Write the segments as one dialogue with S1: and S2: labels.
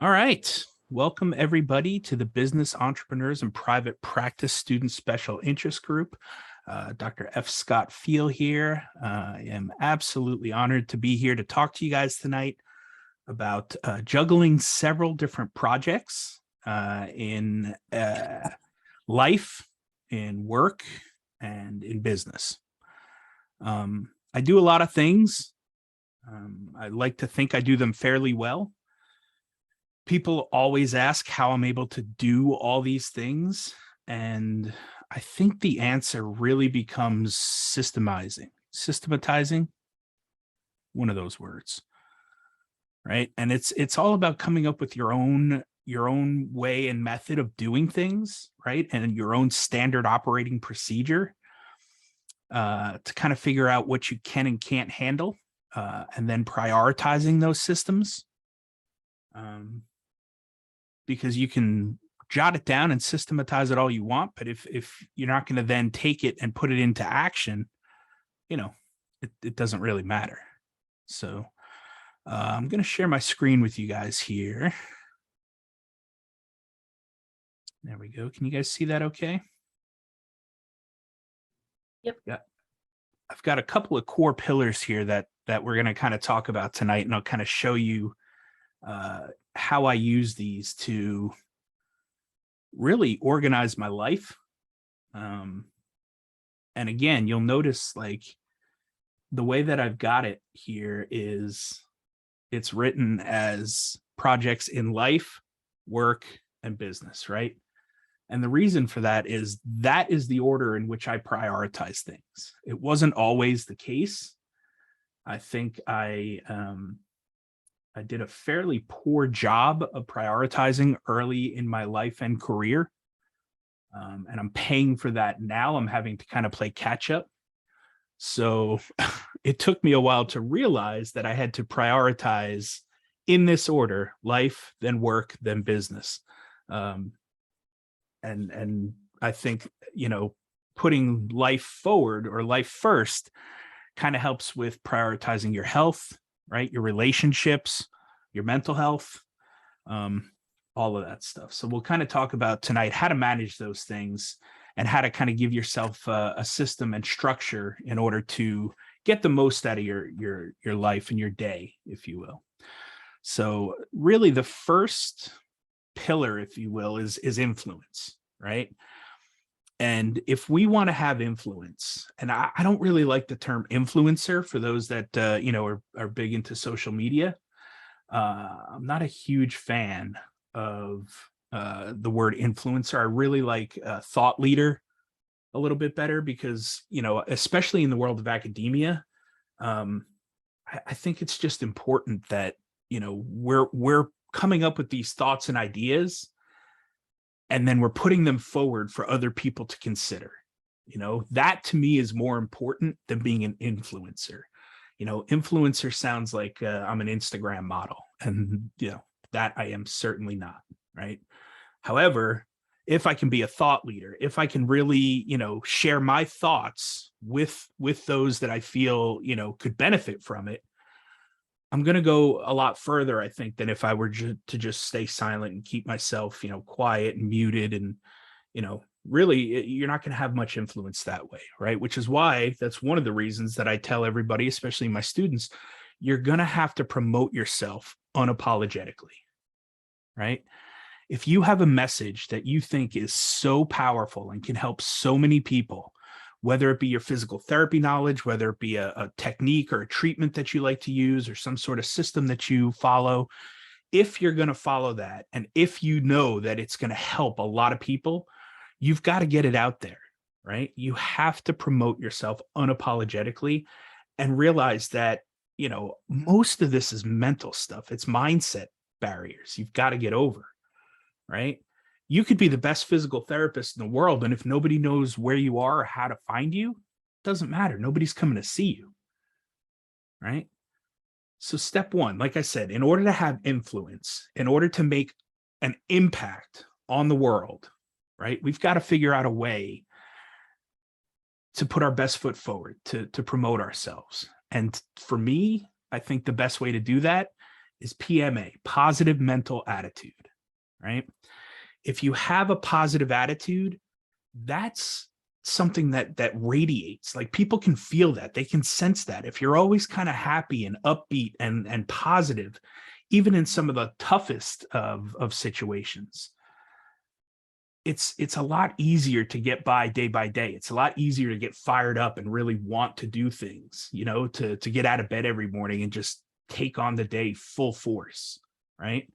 S1: All right. Welcome, everybody, to the Business Entrepreneurs and Private Practice Student Special Interest Group. Dr. F. Scott Feil here. I am absolutely honored to be here to talk to you guys tonight about juggling several different projects in life, in work, and in business. I do a lot of things. I like to think I do them fairly well. People always ask how I'm able to do all these things. And I think the answer really becomes systematizing, one of those words, right? And it's all about coming up with your own way and method of doing things, right? And your own standard operating procedure to kind of figure out what you can and can't handle, and then prioritizing those systems. Because you can jot it down and systematize it all you want, but if you're not going to then take it and put it into action, it doesn't really matter. So I'm going to share my screen with you guys here. There we go. Can you guys see that okay?
S2: Yep.
S1: Yeah. I've got a couple of core pillars here that we're going to kind of talk about tonight, and I'll kind of show you how I use these to really organize my life. And again, you'll notice like the way that I've got it here is it's written as projects in life, work, and business, right? And the reason for that is the order in which I prioritize things. It wasn't always the case. I think I did a fairly poor job of prioritizing early in my life and career. And I'm paying for that now. I'm having to kind of play catch up. So it took me a while to realize that I had to prioritize in this order: life, then work, then business. And I think, putting life forward or life first kind of helps with prioritizing your health, right? Your relationships, your mental health, all of that stuff. So we'll kind of talk about tonight how to manage those things and how to kind of give yourself a system and structure in order to get the most out of your life and your day, if you will. So really the first pillar, if you will, is influence, right? And if we want to have influence, and I don't really like the term influencer for those that are big into social media. I'm not a huge fan of the word influencer. I really like thought leader a little bit better because, especially in the world of academia, I think it's just important that, we're coming up with these thoughts and ideas, and then we're putting them forward for other people to consider. That to me is more important than being an influencer. Influencer sounds like I'm an Instagram model, and that I am certainly not, right? However, if I can be a thought leader, if I can really, share my thoughts with those that I feel, could benefit from it, I'm going to go a lot further, I think, than if I were to just stay silent and keep myself, quiet and muted. And, really, you're not going to have much influence that way, right? Which is why that's one of the reasons that I tell everybody, especially my students, you're going to have to promote yourself unapologetically, right? If you have a message that you think is so powerful and can help so many people, whether it be your physical therapy knowledge, whether it be a technique or a treatment that you like to use or some sort of system that you follow, if you're going to follow that, and if you know that it's going to help a lot of people, you've got to get it out there, right? You have to promote yourself unapologetically and realize that, most of this is mental stuff. It's mindset barriers you've got to get over, right? You could be the best physical therapist in the world, and if nobody knows where you are or how to find you, it doesn't matter. Nobody's coming to see you, right? So step one, like I said, in order to have influence, in order to make an impact on the world, right, we've got to figure out a way to put our best foot forward, to promote ourselves. And for me, I think the best way to do that is PMA, positive mental attitude, right? If you have a positive attitude, that's something that radiates. Like people can feel that, they can sense that. If you're always kind of happy and upbeat and positive, even in some of the toughest of situations, it's a lot easier to get by day. It's a lot easier to get fired up and really want to do things, you know, to get out of bed every morning and just take on the day full force, right?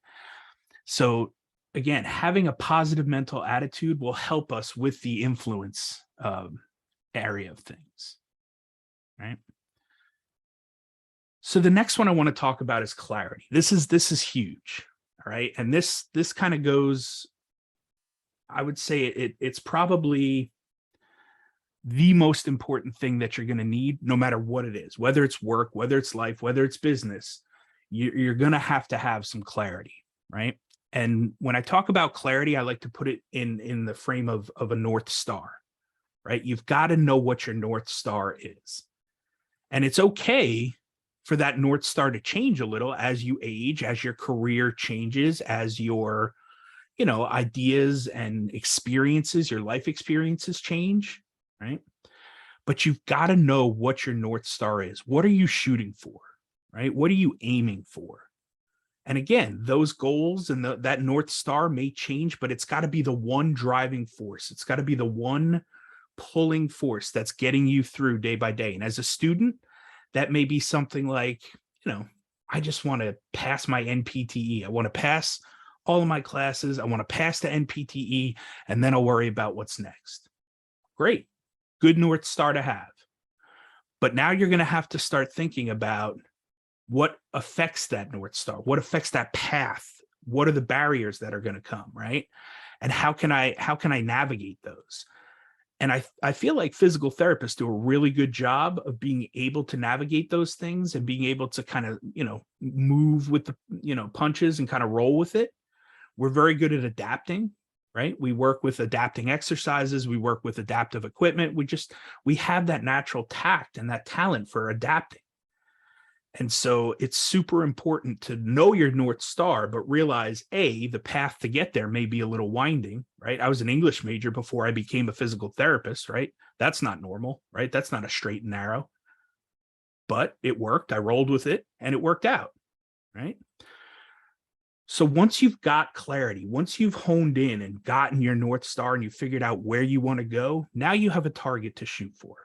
S1: So again, having a positive mental attitude will help us with the influence area of things, right? So the next one I want to talk about is clarity. This is huge, all right? And this kind of goes, I would say it's probably the most important thing that you're going to need, no matter what it is, whether it's work, whether it's life, whether it's business. You're going to have some clarity, right? And when I talk about clarity, I like to put it in the frame of a North Star, right? You've got to know what your North Star is. And it's okay for that North Star to change a little as you age, as your career changes, as your, you know, ideas and experiences, your life experiences change, right? But you've got to know what your North Star is. What are you shooting for, right? What are you aiming for? And again, those goals and that North Star may change, but it's got to be the one driving force. It's got to be the one pulling force that's getting you through day by day. And as a student, that may be something like, you know, I just want to pass my NPTE. I want to pass all of my classes. I want to pass the NPTE, and then I'll worry about what's next. Great. Good North Star to have. But now you're going to have to start thinking about what affects that North Star, what affects that path, what are the barriers that are going to come, right? And how can I navigate those? And I feel like physical therapists do a really good job of being able to navigate those things and being able to kind of, you know, move with the, you know, punches and kind of roll with it. We're very good at adapting, right? We work with adapting exercises. We work with adaptive equipment. We have that natural tact and that talent for adapting. And so it's super important to know your North Star, but realize, A, the path to get there may be a little winding, right? I was an English major before I became a physical therapist, right? That's not normal, right? That's not a straight and narrow, but it worked. I rolled with it and it worked out, right? So once you've got clarity, once you've honed in and gotten your North Star and you figured out where you want to go, now you have a target to shoot for,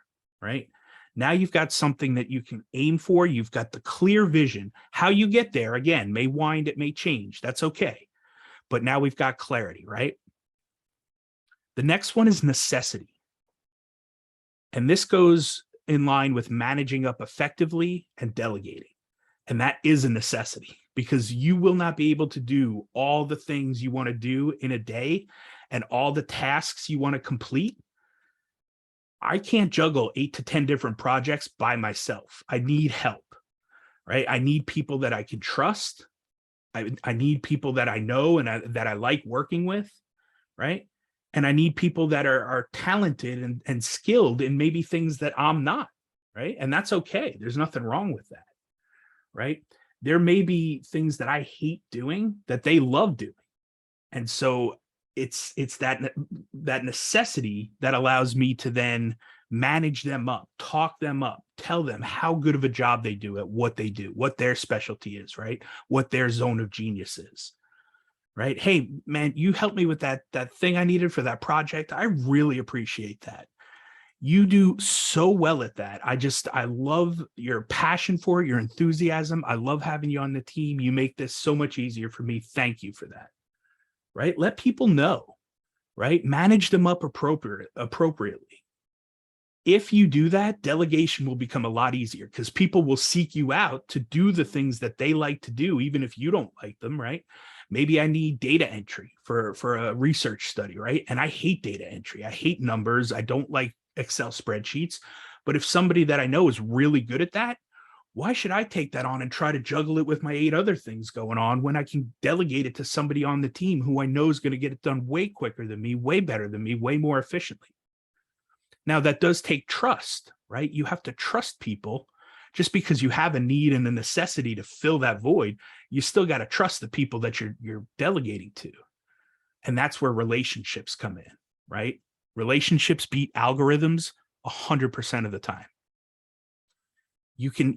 S1: right? Now you've got something that you can aim for. You've got the clear vision. How you get there, again, may wind, it may change. That's okay. But now we've got clarity, right? The next one is necessity. And this goes in line with managing up effectively and delegating. And that is a necessity because you will not be able to do all the things you want to do in a day and all the tasks you want to complete. I can't juggle 8 to 10 different projects by myself. I need help, right? I need people that I can trust. I need people that I know and that I like working with, right? And I need people that are talented and skilled in maybe things that I'm not, right? And that's okay. There's nothing wrong with that, right? There may be things that I hate doing that they love doing. And so it's that necessity that allows me to then manage them up, talk them up, tell them how good of a job they do at what they do, what their specialty is, right? What their zone of genius is, right? Hey, man, you helped me with that thing I needed for that project. I really appreciate that. You do so well at that. I love your passion for it, your enthusiasm. I love having you on the team. You make this so much easier for me. Thank you for that. Right? Let people know, right? Manage them up appropriately. If you do that, delegation will become a lot easier because people will seek you out to do the things that they like to do, even if you don't like them, right? Maybe I need data entry for a research study, right? And I hate data entry. I hate numbers. I don't like Excel spreadsheets. But if somebody that I know is really good at that, why should I take that on and try to juggle it with my 8 other things going on when I can delegate it to somebody on the team who I know is going to get it done way quicker than me, way better than me, way more efficiently? Now, that does take trust, right? You have to trust people just because you have a need and a necessity to fill that void, you still got to trust the people that you're delegating to. And that's where relationships come in, right? Relationships beat algorithms 100% of the time. You can,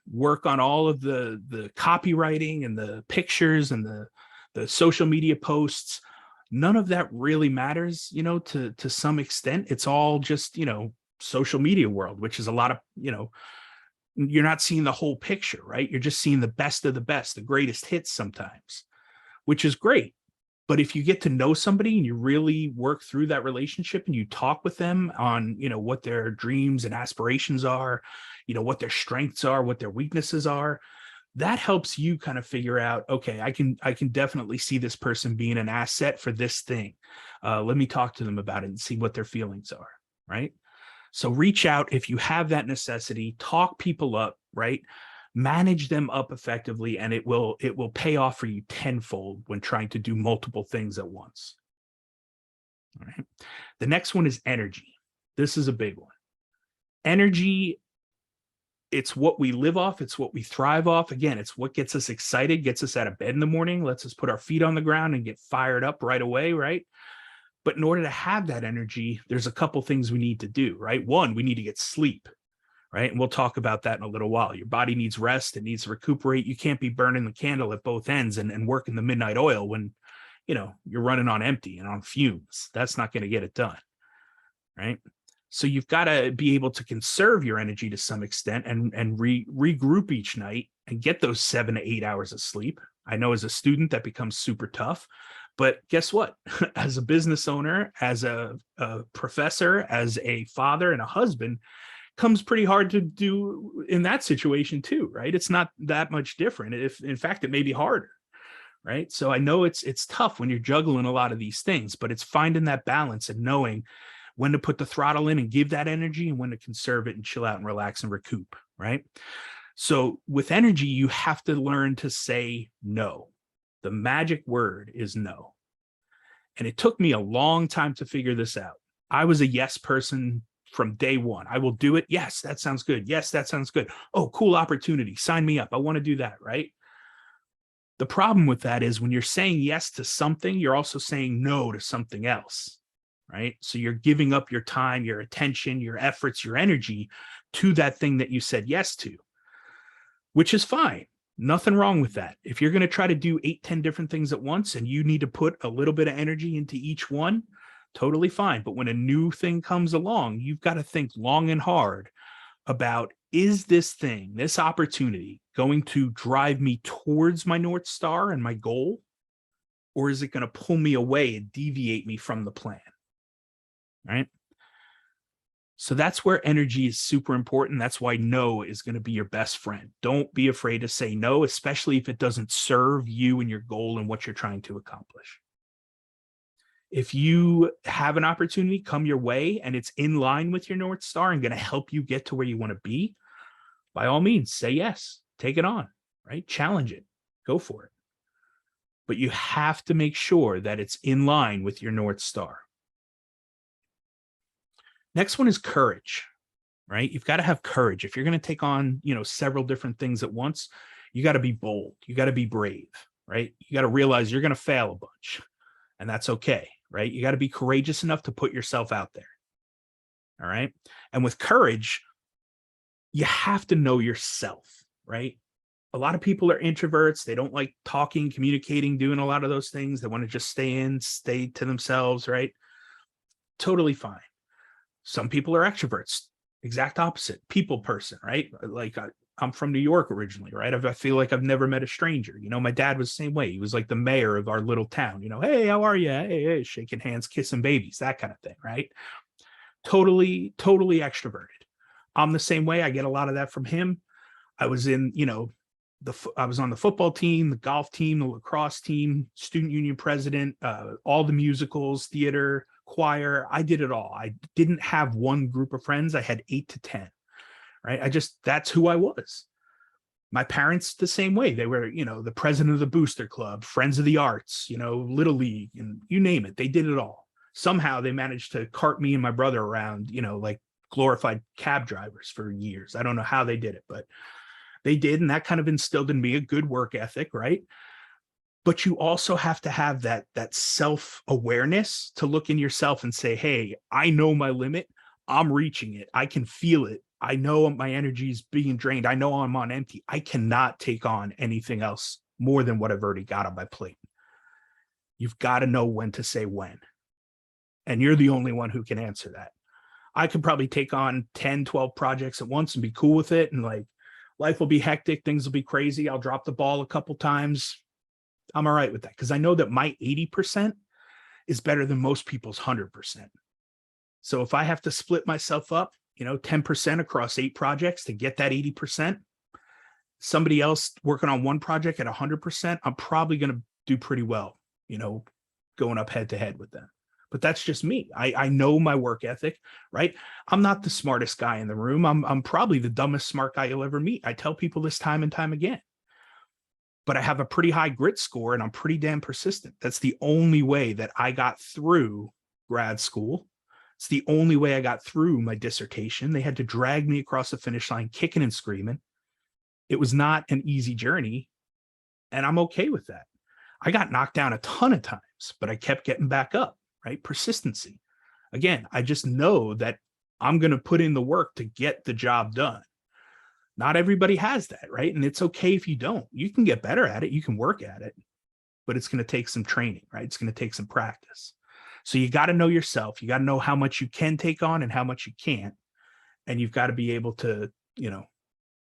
S1: work on all of the copywriting and the pictures and the social media posts. None of that really matters, to some extent. It's all just, social media world, which is a lot of, you're not seeing the whole picture, right? You're just seeing the best of the best, the greatest hits sometimes, which is great. But if you get to know somebody and you really work through that relationship and you talk with them on, what their dreams and aspirations are, what their strengths are, what their weaknesses are, that helps you kind of figure out, okay, I can definitely see this person being an asset for this thing. Let me talk to them about it and see what their feelings are, right? So reach out if you have that necessity, talk people up, right? Manage them up effectively, and it will pay off for you tenfold when trying to do multiple things at once. All right. The next one is energy. This is a big one. Energy, it's what we live off. It's what we thrive off. Again, it's what gets us excited, gets us out of bed in the morning, lets us put our feet on the ground and get fired up right away, right? But in order to have that energy, there's a couple things we need to do, right? One, we need to get sleep. Right. And we'll talk about that in a little while. Your body needs rest. It needs to recuperate. You can't be burning the candle at both ends and working the midnight oil when, you're running on empty and on fumes. That's not going to get it done. Right. So you've got to be able to conserve your energy to some extent and regroup each night and get those 7 to 8 hours of sleep. I know as a student that becomes super tough. But guess what? As a business owner, as a professor, as a father and a husband, comes pretty hard to do in that situation too, right? It's not that much different. If in fact, it may be harder, right? So I know it's tough when you're juggling a lot of these things, but it's finding that balance and knowing when to put the throttle in and give that energy and when to conserve it and chill out and relax and recoup, right? So with energy, you have to learn to say no. The magic word is no. And it took me a long time to figure this out. I was a yes person from day one. I will do it. Yes, that sounds good. Yes, that sounds good. Oh, cool opportunity. Sign me up. I want to do that, right? The problem with that is when you're saying yes to something, you're also saying no to something else, right? So you're giving up your time, your attention, your efforts, your energy to that thing that you said yes to, which is fine. Nothing wrong with that. If you're going to try to do 8, 10 different things at once and you need to put a little bit of energy into each one, totally fine. But when a new thing comes along, you've got to think long and hard about, is this thing, this opportunity going to drive me towards my North Star and my goal? Or is it going to pull me away and deviate me from the plan? Right? So that's where energy is super important. That's why no is going to be your best friend. Don't be afraid to say no, especially if it doesn't serve you and your goal and what you're trying to accomplish. If you have an opportunity come your way and it's in line with your North Star and going to help you get to where you want to be, by all means, say yes, take it on, right? Challenge it, go for it. But you have to make sure that it's in line with your North Star. Next one is courage, right? You've got to have courage. If you're going to take on, several different things at once, you got to be bold. You got to be brave, right? You got to realize you're going to fail a bunch, and that's okay. Right? You got to be courageous enough to put yourself out there. All right. And with courage, you have to know yourself, right? A lot of people are introverts. They don't like talking, communicating, doing a lot of those things. They want to just stay to themselves, right? Totally fine. Some people are extroverts, exact opposite, people person, right? Like I'm from New York originally, right? I feel like I've never met a stranger. My dad was the same way. He was like the mayor of our little town, hey, how are you? Hey, shaking hands, kissing babies, that kind of thing, right? Totally extroverted. I'm the same way. I get a lot of that from him. I was in, I was on the football team, the golf team, the lacrosse team, student union president, all the musicals, theater, choir. I did it all. I didn't have one group of friends. I had 8 to 10. Right. That's who I was. My parents, the same way. They were, the president of the booster club, friends of the arts, Little League, and you name it. They did it all. Somehow they managed to cart me and my brother around, like glorified cab drivers for years. I don't know how they did it, but they did. And that kind of instilled in me a good work ethic, right? But you also have to have that self-awareness to look in yourself and say, hey, I know my limit. I'm reaching it. I can feel it. I know my energy is being drained. I know I'm on empty. I cannot take on anything else more than what I've already got on my plate. You've got to know when to say when. And you're the only one who can answer that. I could probably take on 10, 12 projects at once and be cool with it. And like, life will be hectic. Things will be crazy. I'll drop the ball a couple times. I'm all right with that because I know that my 80% is better than most people's 100%. So if I have to split myself up, 10% across 8 projects to get that 80%, somebody else working on one project at 100%, I'm probably going to do pretty well, going up head to head with them. But that's just me. I know my work ethic, right? I'm not the smartest guy in the room. I'm probably the dumbest smart guy you'll ever meet. I tell people this time and time again. But I have a pretty high grit score and I'm pretty damn persistent. That's the only way that I got through grad school. It's the only way I got through my dissertation. They had to drag me across the finish line, kicking and screaming. It was not an easy journey, and I'm okay with that. I got knocked down a ton of times, but I kept getting back up, right? Persistency. Again, I just know that I'm going to put in the work to get the job done. Not everybody has that, right? And it's okay if you don't. You can get better at it. You can work at it, but it's going to take some training, right? It's going to take some practice. So you got to know yourself. You got to know how much you can take on and how much you can't. And you've got to be able to,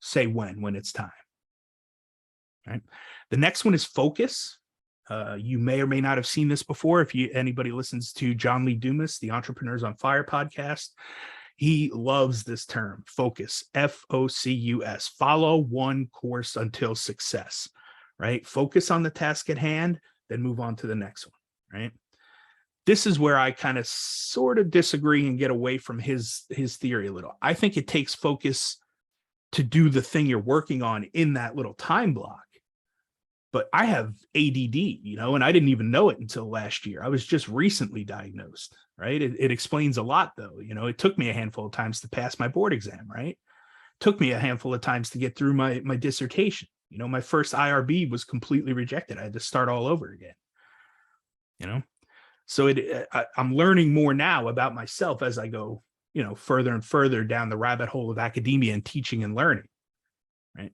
S1: say when it's time, right? The next one is focus. You may or may not have seen this before. If anybody listens to John Lee Dumas, the Entrepreneurs on Fire podcast, he loves this term, focus, Focus, follow one course until success, right? Focus on the task at hand, then move on to the next one, right? This is where I kind of sort of disagree and get away from his theory a little. I think it takes focus to do the thing you're working on in that little time block. But I have ADD, and I didn't even know it until last year. I was just recently diagnosed, right? It explains a lot, though. It took me a handful of times to pass my board exam, right? It took me a handful of times to get through my dissertation. My first IRB was completely rejected. I had to start all over again, So I'm learning more now about myself as I go, further and further down the rabbit hole of academia and teaching and learning, right?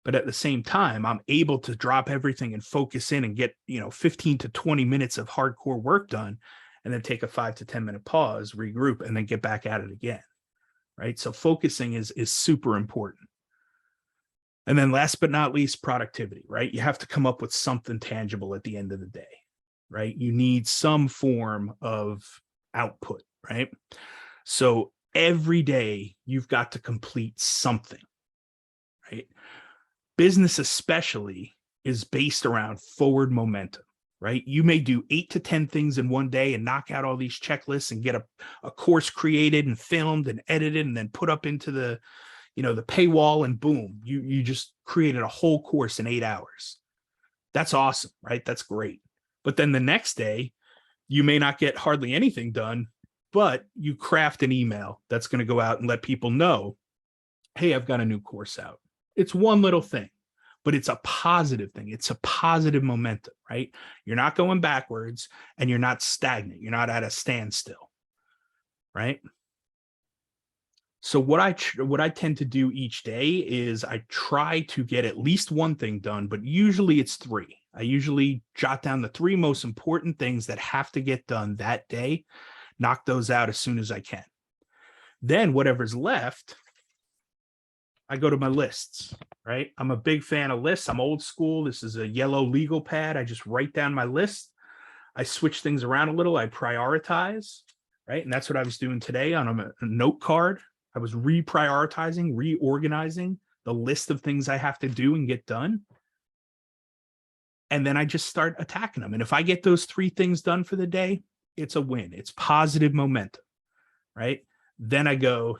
S1: But at the same time, I'm able to drop everything and focus in and get, 15 to 20 minutes of hardcore work done, and then take a 5 to 10 minute pause, regroup, and then get back at it again, right? So focusing is super important. And then last but not least, productivity, right? You have to come up with something tangible at the end of the day, right? You need some form of output, right? So every day you've got to complete something, right? Business especially is based around forward momentum, right? You may do 8 to 10 things in one day and knock out all these checklists and get a course created and filmed and edited and then put up into the paywall, and boom, you just created a whole course in 8 hours. That's awesome, right? That's great. But then the next day, you may not get hardly anything done, but you craft an email that's going to go out and let people know, hey, I've got a new course out. It's one little thing, but it's a positive thing. It's a positive momentum, right? You're not going backwards and you're not stagnant. You're not at a standstill, right? So what I tend to do each day is I try to get at least one thing done, but usually it's 3. I usually jot down the 3 most important things that have to get done that day, knock those out as soon as I can. Then whatever's left, I go to my lists, right? I'm a big fan of lists. I'm old school. This is a yellow legal pad. I just write down my list. I switch things around a little. I prioritize, right? And that's what I was doing today on a note card. I was reprioritizing, reorganizing the list of things I have to do and get done. And then I just start attacking them. And if I get those 3 things done for the day, it's a win. It's positive momentum, right? Then I go,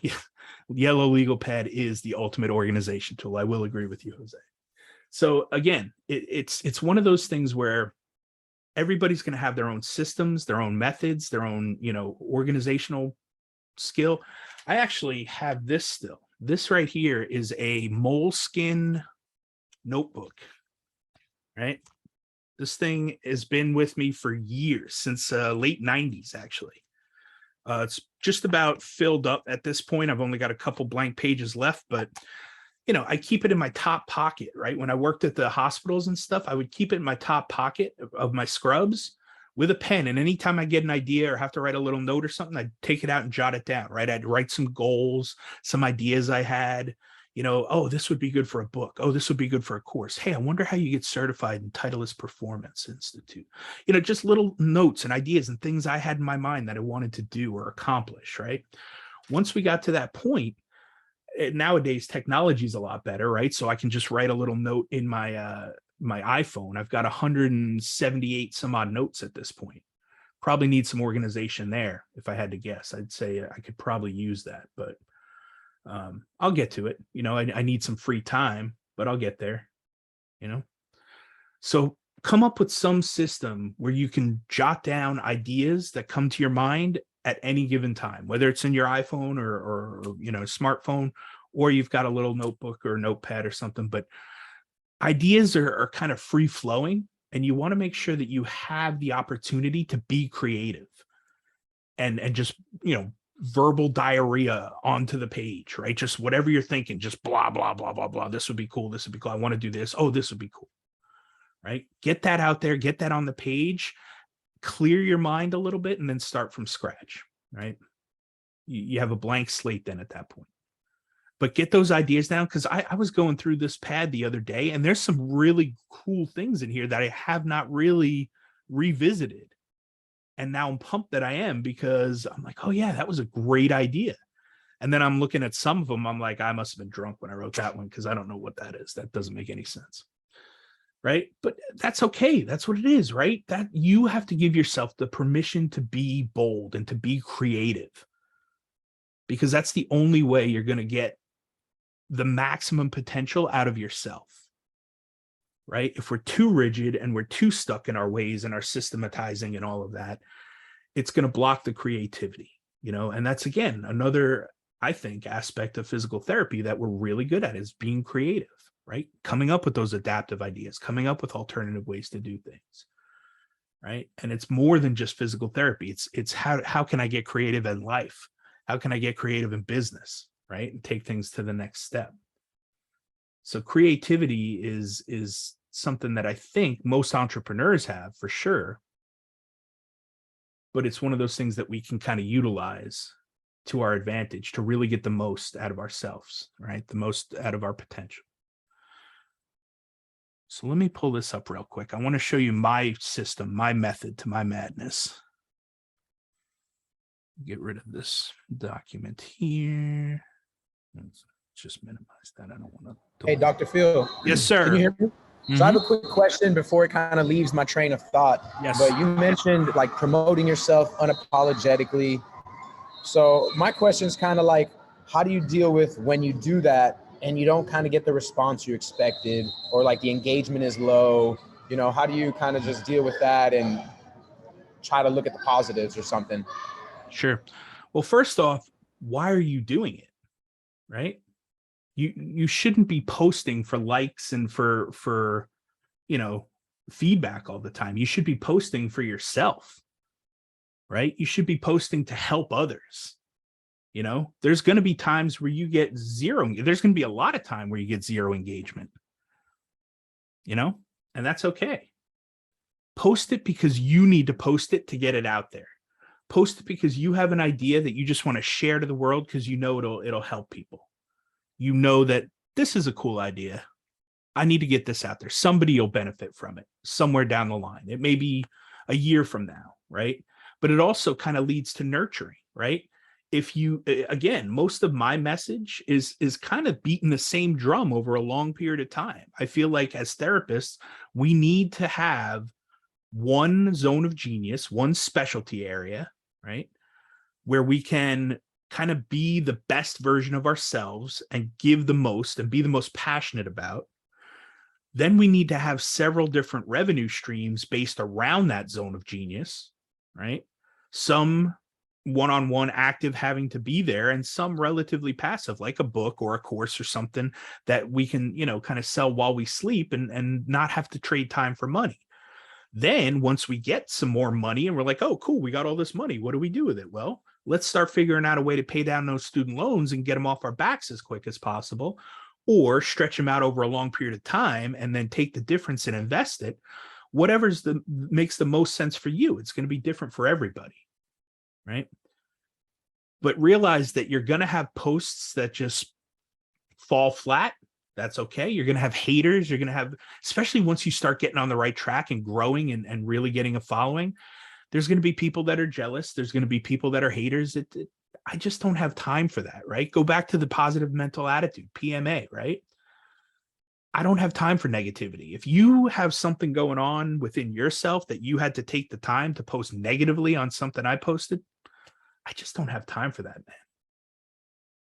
S1: yellow legal pad is the ultimate organization tool. I will agree with you, Jose. So again, it's one of those things where everybody's going to have their own systems, their own methods, their own, organizational skill. I actually have this still. This right here is a moleskin notebook, right? This thing has been with me for years, since late 90s, actually. It's just about filled up at this point. I've only got a couple blank pages left, but I keep it in my top pocket, right? When I worked at the hospitals and stuff, I would keep it in my top pocket of my scrubs with a pen. And anytime I get an idea or have to write a little note or something, I'd take it out and jot it down, right? I'd write some goals, some ideas I had, oh, this would be good for a book. Oh, this would be good for a course. Hey, I wonder how you get certified in Titleist Performance Institute. Just little notes and ideas and things I had in my mind that I wanted to do or accomplish, right? Once we got to that point, nowadays technology is a lot better, right? So I can just write a little note in my my iPhone. I've got 178 some odd notes at this point. Probably need some organization there. If I had to guess, I'd say I could probably use that, but I'll get to it. I need some free time, but I'll get there. So come up with some system where you can jot down ideas that come to your mind at any given time, whether it's in your iPhone or smartphone, or you've got a little notebook or a notepad or something. But ideas are kind of free flowing, and you want to make sure that you have the opportunity to be creative and just verbal diarrhea onto the page, right? Just whatever you're thinking, just blah blah blah blah blah. This would be cool. This would be cool. I want to do this. Oh, this would be cool. Right? Get that out there. Get that on the page. Clear your mind a little bit, and then start from scratch. Right? You have a blank slate then at that point. But get those ideas down, because I was going through this pad the other day, and there's some really cool things in here that I have not really revisited. And now I'm pumped that I am, because I'm like, oh yeah, that was a great idea. And then I'm looking at some of them. I'm like, I must have been drunk when I wrote that one, because I don't know what that is. That doesn't make any sense. Right? But that's okay. That's what it is, right? That you have to give yourself the permission to be bold and to be creative, because that's the only way you're going to get the maximum potential out of yourself. Right? If we're too rigid and we're too stuck in our ways and our systematizing and all of that, it's going to block the creativity, and that's, again, another, I think, aspect of physical therapy that we're really good at, is being creative, right? Coming up with those adaptive ideas, coming up with alternative ways to do things, right? And it's more than just physical therapy. It's how can I get creative in life? How can I get creative in business, right? And take things to the next step. So creativity is something that I think most entrepreneurs have, for sure. But it's one of those things that we can kind of utilize to our advantage to really get the most out of ourselves, right? The most out of our potential. So let me pull this up real quick. I want to show you my system, my method to my madness. Get rid of this document here. Let's just minimize that. I don't want to.
S2: Hey, Dr. Phil.
S1: Yes, sir.
S2: Can you hear me? Mm-hmm. So I have a quick question before it kind of leaves my train of thought.
S1: Yes.
S2: But you mentioned like promoting yourself unapologetically. So my question is kind of like, how do you deal with when you do that and you don't kind of get the response you expected, or like the engagement is low? How do you kind of just deal with that and try to look at the positives or something?
S1: Sure. Well, first off, why are you doing it? Right? You shouldn't be posting for likes and for feedback all the time. You should be posting for yourself, right? You should be posting to help others. There's going to be times where you get zero. There's going to be a lot of time where you get zero engagement, and that's okay. Post it because you need to post it to get it out there. Post it because you have an idea that you just want to share to the world, because it'll help people. That this is a cool idea. I need to get this out there. Somebody will benefit from it somewhere down the line. It may be a year from now, right? But it also kind of leads to nurturing, right? If you, again, most of my message is kind of beating the same drum over a long period of time. I feel like as therapists, we need to have one zone of genius, one specialty area, right? Where we can kind of be the best version of ourselves and give the most and be the most passionate about. Then we need to have several different revenue streams based around that zone of genius, right? Some one-on-one active having to be there, and some relatively passive, like a book or a course or something that we can, kind of sell while we sleep and not have to trade time for money. Then once we get some more money and we're like, oh, cool, we got all this money, what do we do with it? Well, let's start figuring out a way to pay down those student loans and get them off our backs as quick as possible, or stretch them out over a long period of time and then take the difference and invest it. Whatever's makes the most sense for you. It's going to be different for everybody, right? But realize that you're going to have posts that just fall flat. That's okay. You're going to have haters. You're going to have, especially once you start getting on the right track and growing and really getting a following, there's going to be people that are jealous. There's going to be people that are haters. I just don't have time for that, right? Go back to the positive mental attitude, PMA, right? I don't have time for negativity. If you have something going on within yourself that you had to take the time to post negatively on something I posted, I just don't have time for that, man.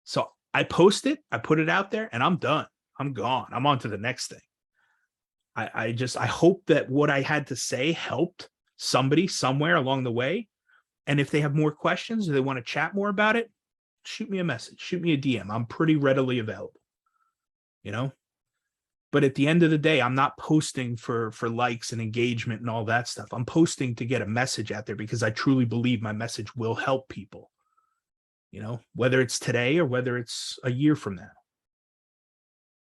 S1: So I post it, I put it out there, and I'm done. I'm gone. I'm on to the next thing. I hope that what I had to say helped somebody somewhere along the way. And if they have more questions or they want to chat more about it, shoot me a message, shoot me a DM. I'm pretty readily available, But at the end of the day, I'm not posting for likes and engagement and all that stuff. I'm posting to get a message out there because I truly believe my message will help people, whether it's today or whether it's a year from now.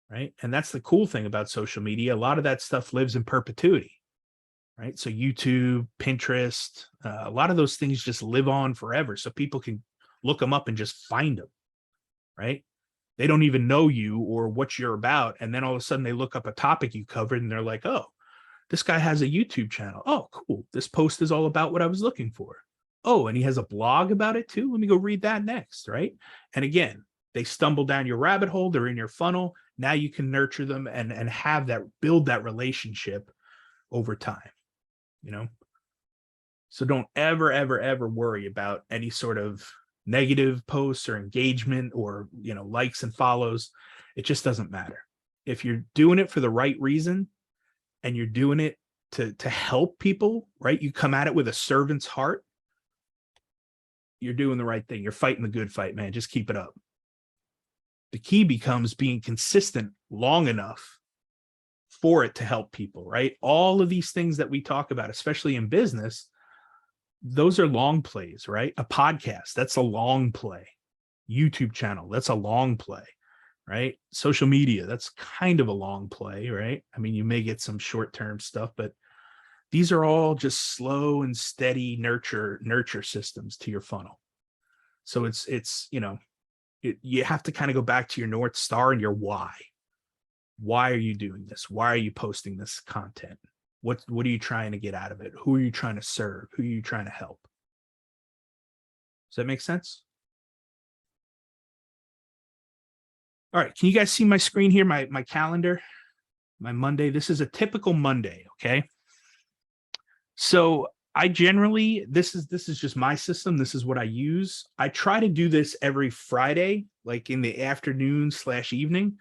S1: Right. And that's the cool thing about social media. A lot of that stuff lives in perpetuity. Right. So YouTube, Pinterest, a lot of those things just live on forever. So people can look them up and just find them. Right. They don't even know you or what you're about. And then all of a sudden they look up a topic you covered and they're like, oh, this guy has a YouTube channel. Oh, cool. This post is all about what I was looking for. Oh, and he has a blog about it too. Let me go read that next. Right. And again, they stumble down your rabbit hole. They're in your funnel. Now you can nurture them and have that, build that relationship over time, So don't ever worry about any sort of negative posts or engagement or, likes and follows. It just doesn't matter. If you're doing it for the right reason and you're doing it to help people, right? You come at it with a servant's heart. You're doing the right thing. You're fighting the good fight, man. Just keep it up. The key becomes being consistent long enough for it to help people, right? All of these things that we talk about, especially in business, those are long plays, right? A podcast, that's a long play. YouTube channel, that's a long play, right? Social media, that's kind of a long play, right? I mean, you may get some short-term stuff, but these are all just slow and steady nurture systems to your funnel. So it's you have to kind of go back to your North Star and your why. Why are you doing this? Why are you posting this content? What are you trying to get out of it? Who are you trying to serve? Who are you trying to help? Does that make sense? All right. Can you guys see my screen here? My calendar, my Monday. This is a typical Monday. Okay. So I generally, this is just my system. This is what I use. I try to do this every Friday, like in the afternoon/evening,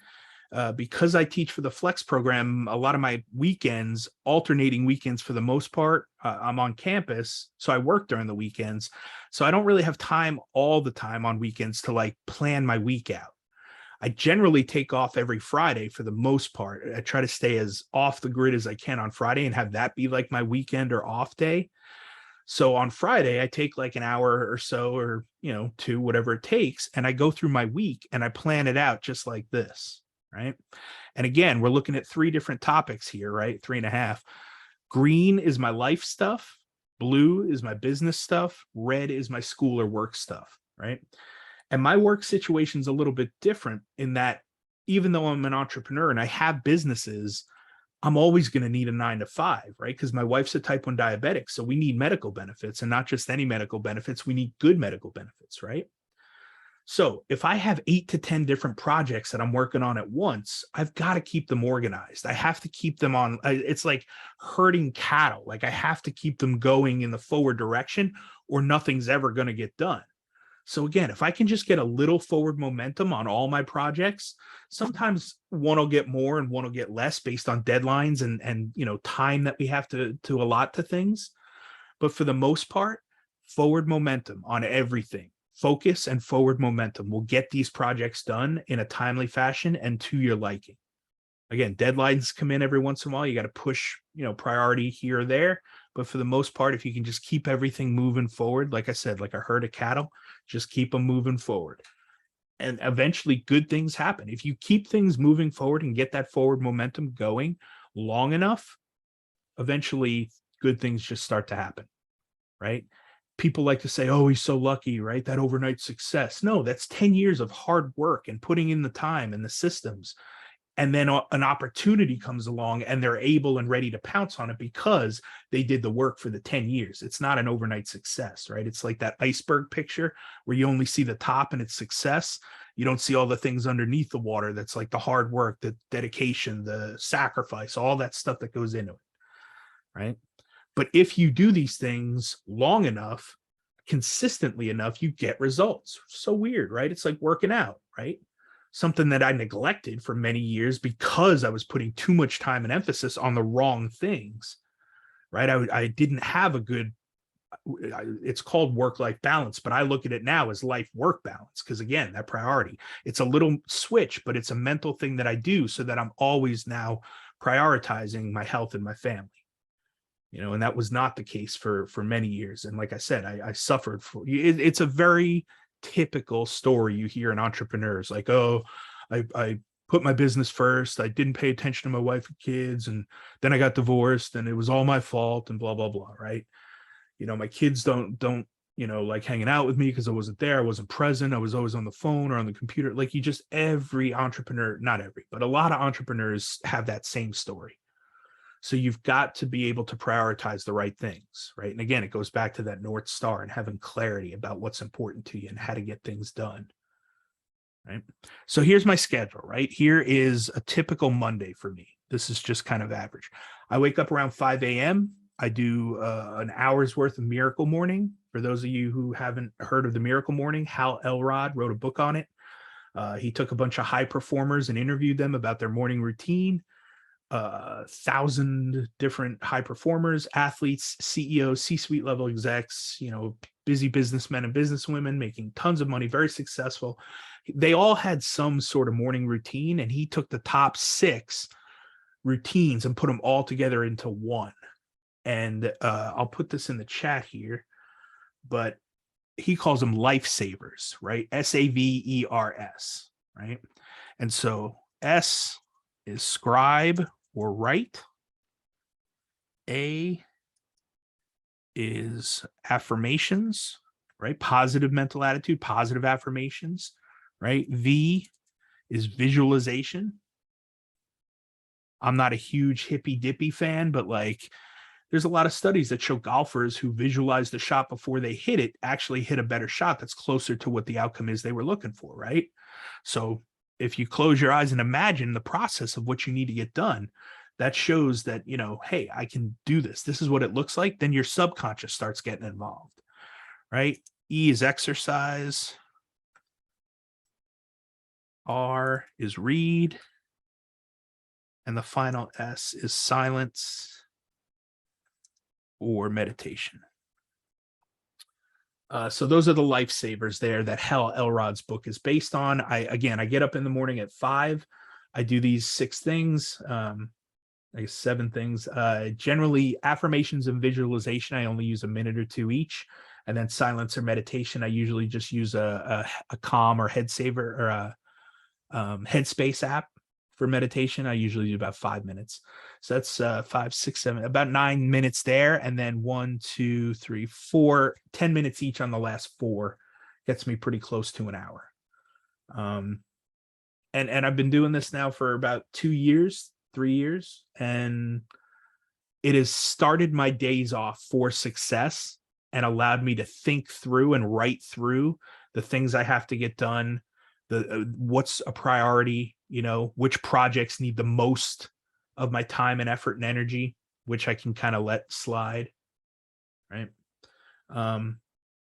S1: because I teach for the Flex program. A lot of my weekends, alternating weekends for the most part, I'm on campus. So I work during the weekends. So I don't really have time all the time on weekends to like plan my week out. I generally take off every Friday for the most part. I try to stay as off the grid as I can on Friday and have that be like my weekend or off day. So on Friday, I take like an hour or so or, 2, whatever it takes. And I go through my week and I plan it out just like this, right? And again, we're looking at 3 different topics here, right? 3.5. Green is my life stuff. Blue is my business stuff. Red is my school or work stuff, right? And my work situation is a little bit different in that even though I'm an entrepreneur and I have businesses, I'm always going to need a 9 to 5, right? Because my wife's a type 1 diabetic. So we need medical benefits, and not just any medical benefits. We need good medical benefits, right? So if I have 8 to 10 different projects that I'm working on at once, I've got to keep them organized. I have to keep them on. It's like herding cattle. Like I have to keep them going in the forward direction or nothing's ever going to get done. So again, if I can just get a little forward momentum on all my projects, sometimes one will get more and one will get less based on deadlines and time that we have to allot to things. But for the most part, forward momentum on everything. Focus and forward momentum will get these projects done in a timely fashion and to your liking. Again, deadlines come in every once in a while. You got to push, priority here or there. But for the most part, if you can just keep everything moving forward, like I said, like a herd of cattle, just keep them moving forward. And eventually good things happen. If you keep things moving forward and get that forward momentum going long enough, eventually good things just start to happen, right? People like to say, oh, he's so lucky, right? That overnight success. No, that's 10 years of hard work and putting in the time and the systems. And then an opportunity comes along and they're able and ready to pounce on it because they did the work for the 10 years. It's not an overnight success, right? It's like that iceberg picture where you only see the top and its success. You don't see all the things underneath the water. That's like the hard work, the dedication, the sacrifice, all that stuff that goes into it, right? But if you do these things long enough, consistently enough, you get results. So weird, right? It's like working out, right? Something that I neglected for many years because I was putting too much time and emphasis on the wrong things, right? I didn't have a good, it's called work-life balance, but I look at it now as life-work balance because, again, that priority. It's a little switch, but it's a mental thing that I do so that I'm always now prioritizing my health and my family. And that was not the case for many years. And like I said, I suffered for it. It's a very typical story you hear in entrepreneurs, like, oh, I put my business first. I didn't pay attention to my wife and kids. And then I got divorced and it was all my fault and blah, blah, blah. Right. My kids don't like hanging out with me because I wasn't there. I wasn't present. I was always on the phone or on the computer. Like every entrepreneur, not every, but a lot of entrepreneurs have that same story. So you've got to be able to prioritize the right things, right? And again, it goes back to that North Star and having clarity about what's important to you and how to get things done, right? So here's my schedule, right? Here is a typical Monday for me. This is just kind of average. I wake up around 5 a.m. I do an hour's worth of Miracle Morning. For those of you who haven't heard of the Miracle Morning, Hal Elrod wrote a book on it. He took a bunch of high performers and interviewed them about their morning routine. 1,000 different high performers, athletes, CEOs, C-suite level execs, busy businessmen and businesswomen making tons of money, very successful. They all had some sort of morning routine, and he took the top 6 routines and put them all together into one. And I'll put this in the chat here, but he calls them lifesavers, right? SAVERS, right? And so S is scribe or write. A is affirmations, right? Positive mental attitude, positive affirmations, right? V is visualization. I'm not a huge hippy dippy fan, but there's a lot of studies that show golfers who visualize the shot before they hit it actually hit a better shot that's closer to what the outcome is they were looking for, right? So if you close your eyes and imagine the process of what you need to get done, that shows that, hey, I can do this. This is what it looks like. Then your subconscious starts getting involved, right? E is exercise. R is read. And the final S is silence or meditation. So those are the lifesavers there that Hal Elrod's book is based on. I get up in the morning at 5. I do these 6 things, I guess 7 things. Generally, affirmations and visualization, I only use a minute or 2 each. And then silence or meditation, I usually just use a Calm or Headsaver or a Headspace app. For meditation, I usually do about 5 minutes. So that's 5, 6, 7, about 9 minutes there. And then 1, 2, 3, 4, 10 minutes each on the last 4 gets me pretty close to an hour. And I've been doing this now for about 2 years, 3 years, and it has started my days off for success and allowed me to think through and write through the things I have to get done, what's a priority, which projects need the most of my time and effort and energy, which I can kind of let slide, right?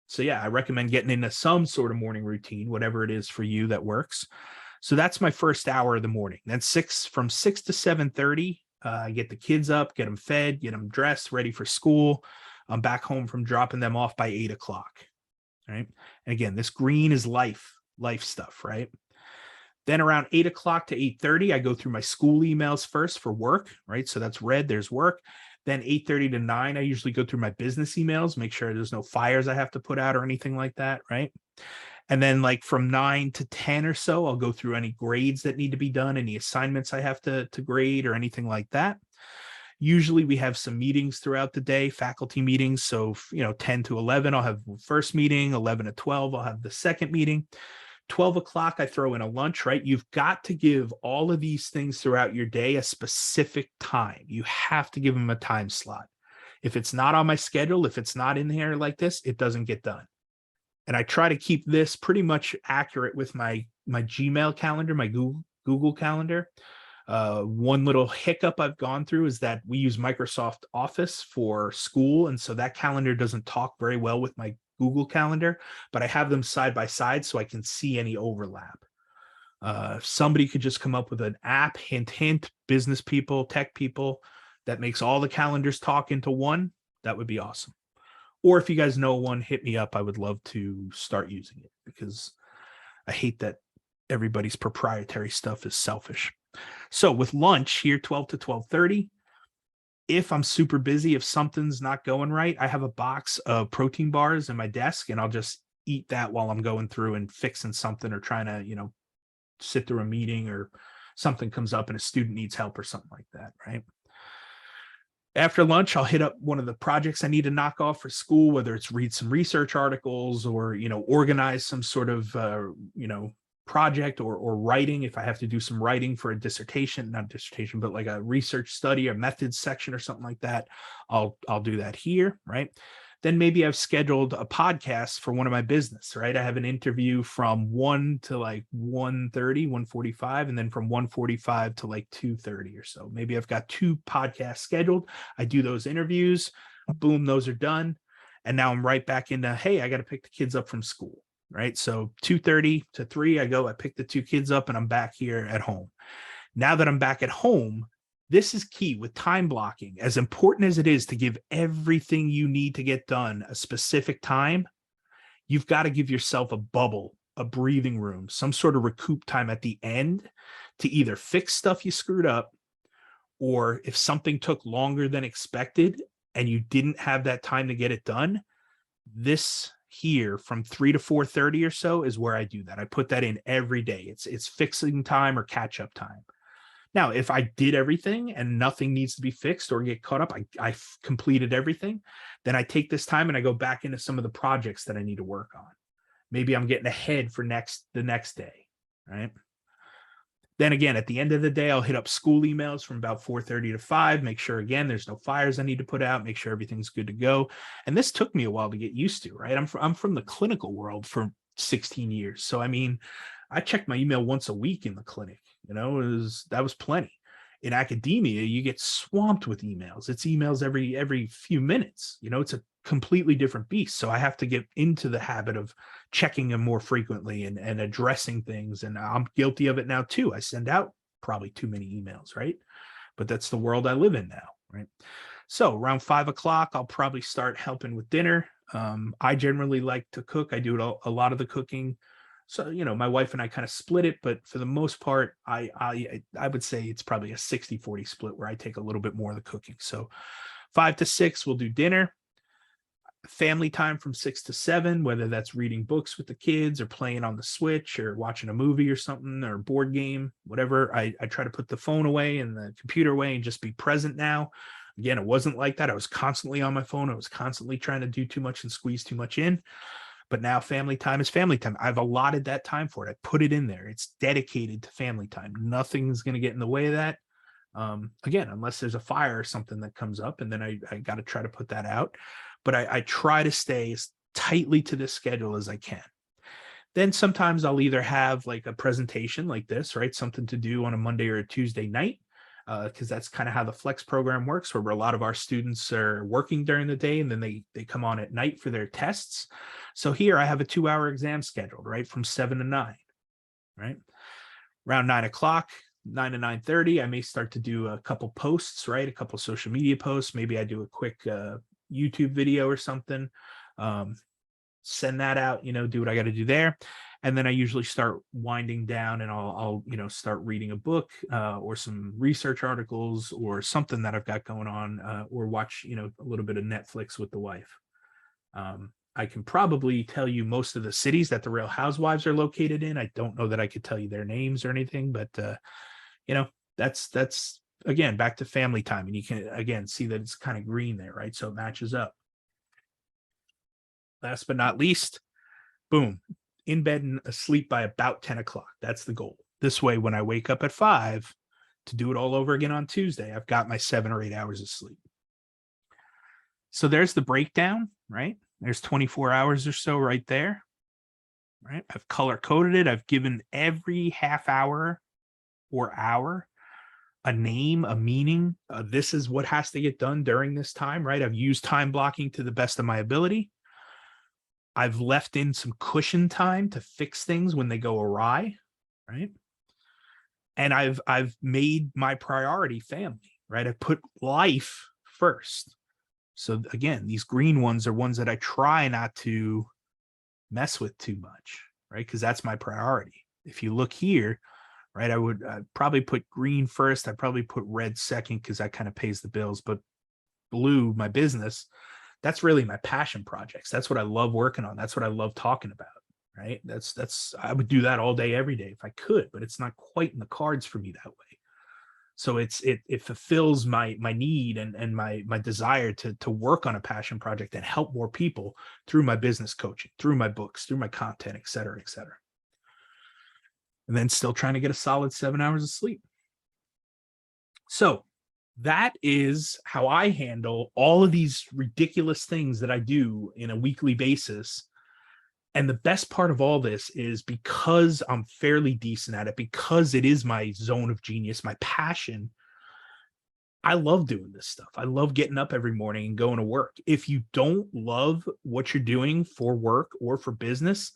S1: So yeah, I recommend getting into some sort of morning routine, whatever it is for you that works. So that's my first hour of the morning. Then from 6 to 7:30, I get the kids up, get them fed, get them dressed, ready for school. I'm back home from dropping them off by 8 o'clock. Right. And again, this green is life stuff, right? Then around 8 o'clock to 8:30, I go through my school emails first for work, right? So that's red, there's work. Then 8:30 to 9, I usually go through my business emails, make sure there's no fires I have to put out or anything like that, right? And then like from 9 to 10 or so, I'll go through any grades that need to be done, any assignments I have to grade or anything like that. Usually we have some meetings throughout the day, faculty meetings. So, 10 to 11, I'll have the first meeting, 11 to 12, I'll have the second meeting. 12 o'clock, I throw in a lunch, right? You've got to give all of these things throughout your day a specific time. You have to give them a time slot. If it's not on my schedule, if it's not in here like this, it doesn't get done. And I try to keep this pretty much accurate with my Gmail calendar, my Google calendar. One little hiccup I've gone through is that we use Microsoft Office for school. And so that calendar doesn't talk very well with my Google calendar, but I have them side by side so I can see any overlap. If somebody could just come up with an app, hint, business people, tech people, that makes all the calendars talk into one, that would be awesome. Or if you guys know one, hit me up. I would love to start using it because I hate that everybody's proprietary stuff is selfish. So with lunch here, 12 to 12:30, if I'm super busy, if something's not going right, I have a box of protein bars in my desk and I'll just eat that while I'm going through and fixing something or trying to, sit through a meeting or something comes up and a student needs help or something like that, right? After lunch, I'll hit up one of the projects I need to knock off for school, whether it's read some research articles or, organize some sort of, project or writing. If I have to do some writing for a dissertation, not dissertation, but like a research study or methods section or something like that, I'll do that here, right? Then maybe I've scheduled a podcast for one of my business, right? I have an interview from 1 to like 1:30, 1:45, and then from 1:45 to like 2:30 or so. Maybe I've got 2 podcasts scheduled. I do those interviews, boom, those are done. And now I'm right back into, hey, I got to pick the kids up from school, right? So 2:30 to 3, I pick the 2 kids up and I'm back here at home. Now that I'm back at home, this is key with time blocking. As important as it is to give everything you need to get done a specific time, you've got to give yourself a bubble, a breathing room, some sort of recoup time at the end to either fix stuff you screwed up, or if something took longer than expected and you didn't have that time to get it done, this here from 3 to 4:30 or so is where I do that. I put that in every day. It's fixing time or catch up time. Now, if I did everything and nothing needs to be fixed or get caught up, I've completed everything, then I take this time and I go back into some of the projects that I need to work on. Maybe I'm getting ahead for the next day, right? Then again, at the end of the day, I'll hit up school emails from about 4:30 to 5, make sure, again, there's no fires I need to put out, make sure everything's good to go. And this took me a while to get used to, right? I'm from the clinical world for 16 years. So, I checked my email once a week in the clinic. That was plenty. In academia, you get swamped with emails. It's emails every few minutes. It's a completely different beast. So I have to get into the habit of checking them more frequently and addressing things. And I'm guilty of it now too. I send out probably too many emails, right? But that's the world I live in now, right? So around 5 o'clock, I'll probably start helping with dinner. I generally like to cook. I do a lot of the cooking. So, my wife and I kind of split it, but for the most part, I would say it's probably a 60-40 split where I take a little bit more of the cooking. So 5 to 6, we'll do dinner. Family time from 6 to 7, whether that's reading books with the kids or playing on the Switch or watching a movie or something or a board game, whatever. I try to put the phone away and the computer away and just be present now. Again, it wasn't like that. I was constantly on my phone. I was constantly trying to do too much and squeeze too much in. But now family time is family time. I've allotted that time for it. I put it in there. It's dedicated to family time. Nothing's going to get in the way of that. Again, unless there's a fire or something that comes up, and then I got to try to put that out. But I try to stay as tightly to this schedule as I can. Then sometimes I'll either have like a presentation like this, right? Something to do on a Monday or a Tuesday night, because that's kind of how the flex program works, where a lot of our students are working during the day and then they come on at night for their tests. So here I have a 2-hour exam scheduled, right, from 7 to 9, right? Around 9 o'clock, 9 to 9:30, I may start to do a couple posts, right? A couple social media posts. Maybe I do a quick, YouTube video or something. Send that out, do what I got to do there. And then I usually start winding down, and I'll start reading a book or some research articles or something that I've got going on, or watch, a little bit of Netflix with the wife. I can probably tell you most of the cities that the Real Housewives are located in. I don't know that I could tell you their names or anything, but that's again, back to family time. And you can again see that it's kind of green there, right? So it matches up. Last but not least, boom, in bed and asleep by about 10 o'clock. That's the goal. This way, when I wake up at 5 to do it all over again on Tuesday, I've got my 7 or 8 hours of sleep. So there's the breakdown, right? There's 24 hours or so right there, right? I've color coded it. I've given every half hour or hour a name, a meaning. This is what has to get done during this time, right? I've used time blocking to the best of my ability. I've left in some cushion time to fix things when they go awry, right? And I've made my priority family, right? I put life first. So again, these green ones are ones that I try not to mess with too much, right? Because that's my priority. If you look here, right, I'd probably put green first. I'd probably put red second because that kind of pays the bills. But blue, my business, that's really my passion projects. That's what I love working on. That's what I love talking about, right? I would do that all day, every day if I could, but it's not quite in the cards for me that way. So it fulfills my need and my desire to work on a passion project and help more people through my business coaching, through my books, through my content, et cetera, et cetera. And then still trying to get a solid 7 hours of sleep. So that is how I handle all of these ridiculous things that I do in a weekly basis. And the best part of all this is because I'm fairly decent at it, because it is my zone of genius, my passion. I love doing this stuff. I love getting up every morning and going to work. If you don't love what you're doing for work or for business,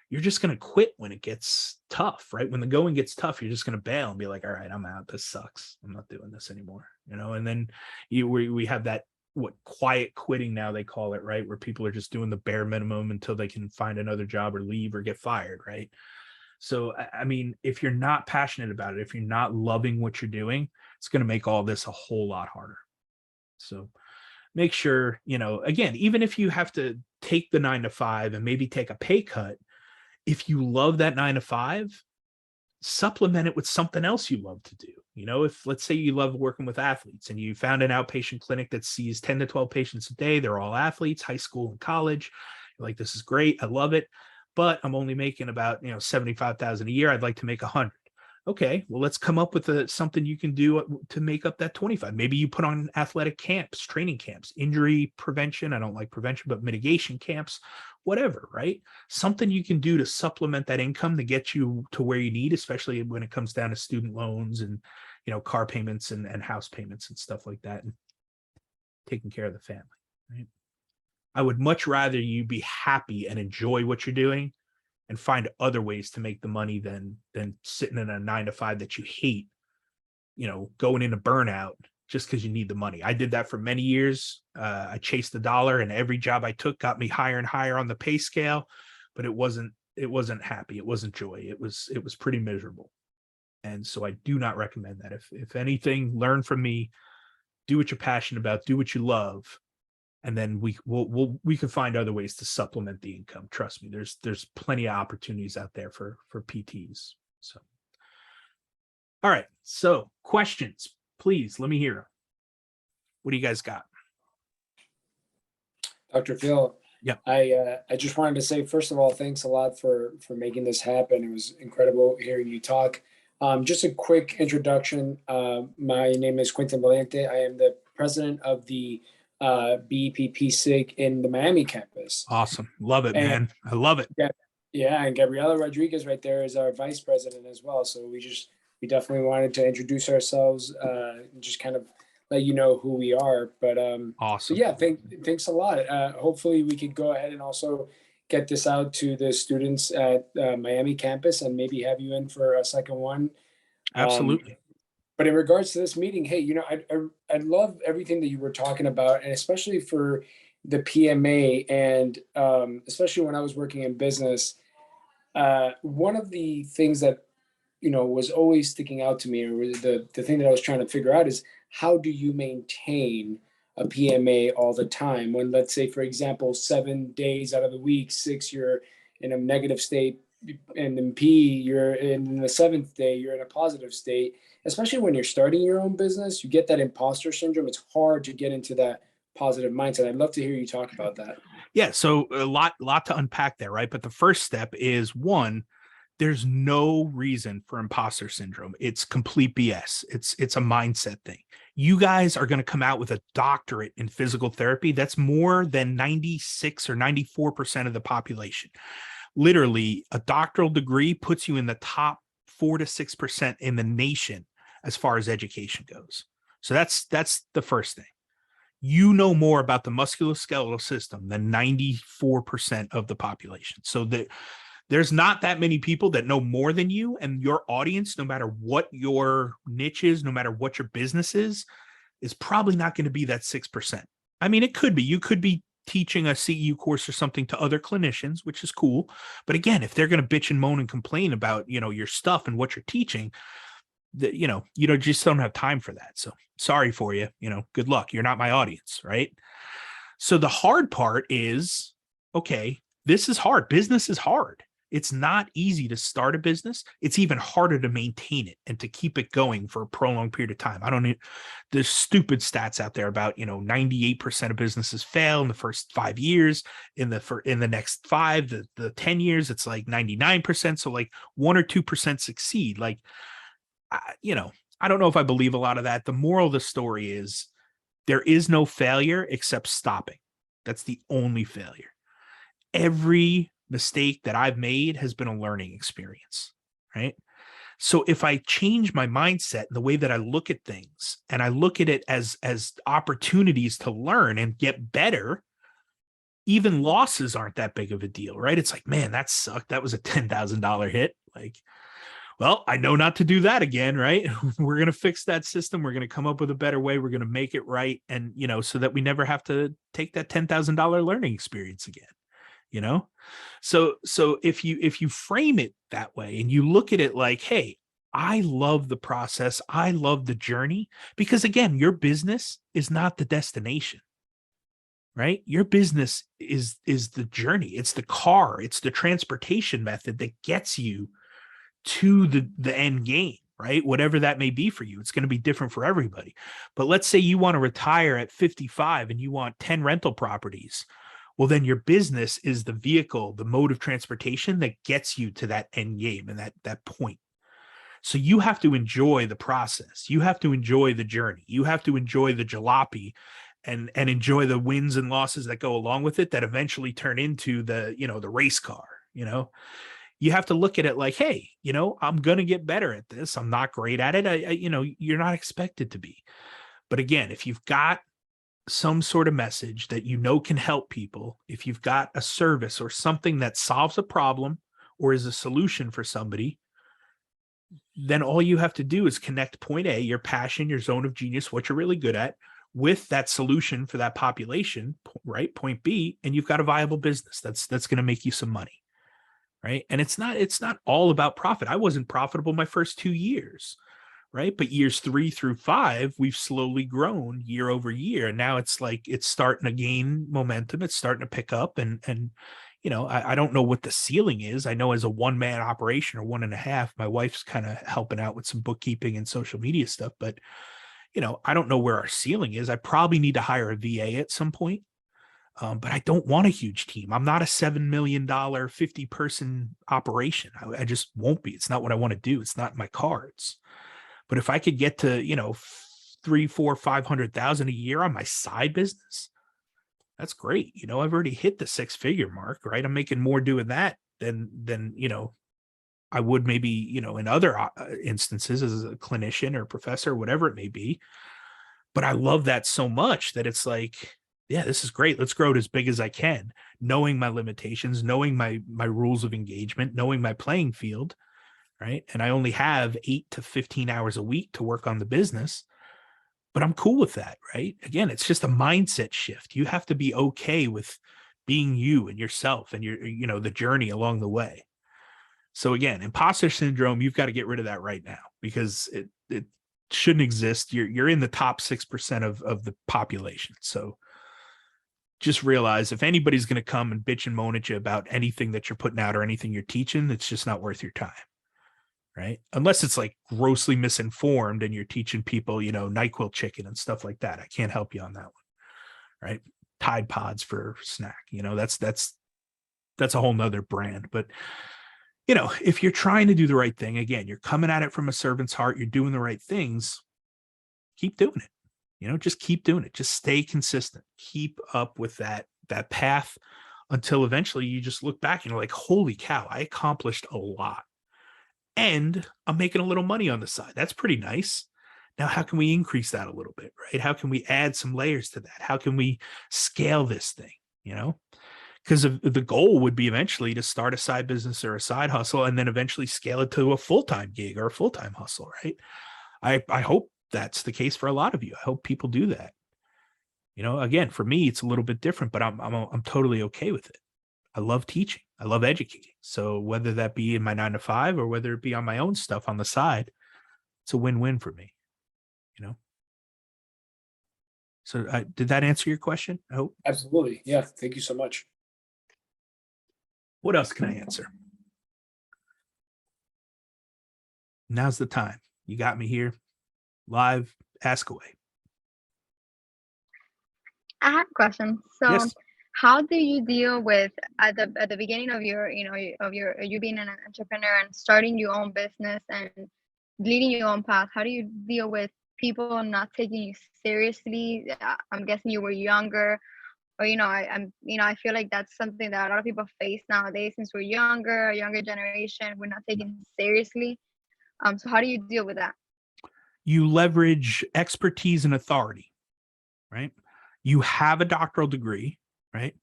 S1: you're just going to quit when it gets tough, right? When the going gets tough, you're just going to bail and be like, all right, I'm out. This sucks. I'm not doing this anymore. And then we have that, what, quiet quitting now they call it, right? Where people are just doing the bare minimum until they can find another job or leave or get fired, right? So, I mean, if you're not passionate about it, if you're not loving what you're doing, it's going to make all this a whole lot harder. So make sure, again, even if you have to take the 9 to 5 and maybe take a pay cut, if you love that 9 to 5, supplement it with something else you love to do. If, let's say, you love working with athletes and you found an outpatient clinic that sees 10 to 12 patients a day, they're all athletes, high school and college. You're like, this is great. I love it. But I'm only making about, $75,000 a year. I'd like to make 100. Okay, well, let's come up with something you can do to make up that 25. Maybe you put on athletic camps, training camps, injury prevention. I don't like prevention, but mitigation camps, whatever, right? Something you can do to supplement that income to get you to where you need, especially when it comes down to student loans and, car payments and house payments and stuff like that, and taking care of the family, right? I would much rather you be happy and enjoy what you're doing and find other ways to make the money than sitting in a 9 to 5 that you hate, going into burnout just because you need the money. I did that for many years. I chased the dollar, and every job I took got me higher and higher on the pay scale, but it wasn't happy. It wasn't joy. It was pretty miserable. And so I do not recommend that. If anything, learn from me, do what you're passionate about, do what you love, and then we can find other ways to supplement the income. Trust me, there's plenty of opportunities out there for PTs. So, all right. So questions, please, let me hear them. What do you guys got?
S3: Dr. Feil.
S1: Yeah.
S3: I just wanted to say, first of all, thanks a lot for making this happen. It was incredible hearing you talk. Just a quick introduction. My name is Quentin Valente. I am the president of the B.E.P.P. SIG in the Miami campus.
S1: Awesome. Love it, man. I love it.
S3: Yeah. And Gabriela Rodriguez right there is our vice president as well. So we definitely wanted to introduce ourselves, and just kind of let you know who we are. But
S1: awesome.
S3: So yeah, thanks a lot. Hopefully we could go ahead and also get this out to the students at Miami campus and maybe have you in for a second one.
S1: Absolutely.
S3: But in regards to this meeting, hey, I love everything that you were talking about, and especially for the PMA, and especially when I was working in business, one of the things that was always sticking out to me, or was the thing that I was trying to figure out, is how do you maintain a PMA all the time when, let's say, for example, 7 days out of the week, six, you're in a negative state, and then you're in the seventh day, you're in a positive state. Especially when you're starting your own business, you get that imposter syndrome. It's hard to get into that positive mindset. I'd love to hear you talk about that.
S1: Yeah, so a lot to unpack there, right? But the first step is, one, there's no reason for imposter syndrome. It's complete BS. It's a mindset thing. You guys are going to come out with a doctorate in physical therapy. That's more than 96 or 94% of the population. Literally, a doctoral degree puts you in the top 4 to 6% in the nation as far as education goes. So that's the first thing. You know more about the musculoskeletal system than 94% of the population. So there's not that many people that know more than you, and your audience, no matter what your niche is, no matter what your business is probably not going to be that 6%. I mean, it could be. You could be teaching a CEU course or something to other clinicians, which is cool. But again, if they're going to bitch and moan and complain about, your stuff and what you're teaching, you just don't have time for that. So sorry for you, good luck. You're not my audience, right? So the hard part is, okay, this is hard. Business is hard. It's not easy to start a business. It's even harder to maintain it and to keep it going for a prolonged period of time. There's stupid stats out there about, 98% of businesses fail in the first 5 years. In the next 5, the 10 years, it's like 99%. So like 1 or 2% succeed. Like, I don't know if I believe a lot of that. The moral of the story is there is no failure except stopping. That's the only failure. Every mistake that I've made has been a learning experience, right? So if I change my mindset, the way that I look at things, and I look at it as opportunities to learn and get better, even losses aren't that big of a deal, right? It's like, man, that sucked. That was a $10,000 hit. Like, well, I know not to do that again, right? We're going to fix that system. We're going to come up with a better way. We're going to make it right. And, so that we never have to take that $10,000 learning experience again. So if you frame it that way and you look at it like, hey, I love the process, I love the journey, because again, your business is not the destination, right? Your business is the journey. It's the car, it's the transportation method that gets you to the end game, right? Whatever that may be for you. It's going to be different for everybody. But let's say you want to retire at 55 and you want 10 rental properties. Well, then your business is the vehicle, the mode of transportation that gets you to that end game and that point. So you have to enjoy the process. You have to enjoy the journey. You have to enjoy the jalopy and enjoy the wins and losses that go along with it that eventually turn into the race car. You have to look at it like, hey, I'm going to get better at this. I'm not great at it. You're not expected to be. But again, if you've got some sort of message that can help people, if you've got a service or something that solves a problem or is a solution for somebody, then all you have to do is connect point A, your passion, your zone of genius, what you're really good at, with that solution for that population, right? Point B, and you've got a viable business that's going to make you some money, right? And it's not all about profit. I wasn't profitable my first 2 years. Right. But years 3 through 5, we've slowly grown year over year. And now it's like, it's starting to gain momentum. It's starting to pick up. And I don't know what the ceiling is. I know as a 1-man operation or 1.5, my wife's kind of helping out with some bookkeeping and social media stuff. But, I don't know where our ceiling is. I probably need to hire a VA at some point. But I don't want a huge team. I'm not a $7 million, 50-person operation. I just won't be. It's not what I want to do. It's not in my cards. But if I could get to, 3, 4, 500,000 a year on my side business, that's great. I've already hit the 6-figure mark, right? I'm making more doing that than I would maybe, in other instances as a clinician or professor, whatever it may be. But I love that so much that it's like, yeah, this is great. Let's grow it as big as I can, knowing my limitations, knowing my rules of engagement, knowing my playing field. right? And I only have 8 to 15 hours a week to work on the business, but I'm cool with that, right? Again, it's just a mindset shift. You have to be okay with being you and yourself and the journey along the way. So again, imposter syndrome, you've got to get rid of that right now because it shouldn't exist. You're in the top 6% of the population. So just realize if anybody's going to come and bitch and moan at you about anything that you're putting out or anything you're teaching, it's just not worth your time. Right. Unless it's like grossly misinformed and you're teaching people, NyQuil chicken and stuff like that. I can't help you on that one. Right. Tide Pods for snack, that's a whole nother brand. But, if you're trying to do the right thing, again, you're coming at it from a servant's heart, you're doing the right things, keep doing it. Just keep doing it. Just stay consistent. Keep up with that path until eventually you just look back and you're like, holy cow, I accomplished a lot. And I'm making a little money on the side. That's pretty nice. Now, how can we increase that a little bit, right? How can we add some layers to that? How can we scale this thing, Because the goal would be eventually to start a side business or a side hustle and then eventually scale it to a full-time gig or a full-time hustle, right? I hope that's the case for a lot of you. I hope people do that. Again, for me, it's a little bit different, but I'm totally okay with it. I love teaching. I love educating. So whether that be in my 9 to 5 or whether it be on my own stuff on the side, it's a win-win for me, So did that answer your question? I hope.
S3: Absolutely. Yeah. Thank you so much.
S1: What else can I answer? Now's the time. You got me here live. Ask away.
S4: I have a question. So
S1: Yes.
S4: how do you deal with at the beginning of your, you being an entrepreneur and starting your own business and leading your own path? How do you deal with people not taking you seriously? I'm guessing you were younger, or I feel like that's something that a lot of people face nowadays since we're younger, a younger generation, we're not taken seriously. So how do you deal with that?
S1: You leverage expertise and authority, right? You have a doctoral degree, right?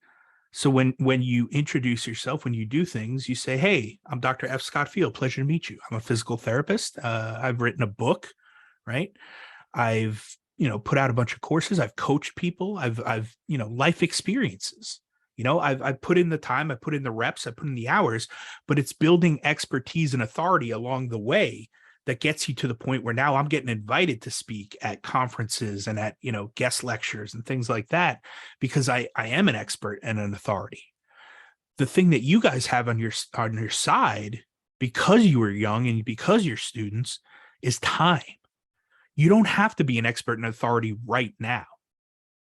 S1: So when you introduce yourself, when you do things, you say, hey, I'm Dr. F. Scott Feil. Pleasure to meet you. I'm a physical therapist. I've written a book, right? I've, put out a bunch of courses. I've coached people. I've life experiences. I've put in the time, I put in the reps, I put in the hours, but it's building expertise and authority along the way that gets you to the point where now I'm getting invited to speak at conferences and at, guest lectures and things like that, because I am an expert and an authority. The thing that you guys have on your side, because you were young and because you're students, is time. You don't have to be an expert and authority right now,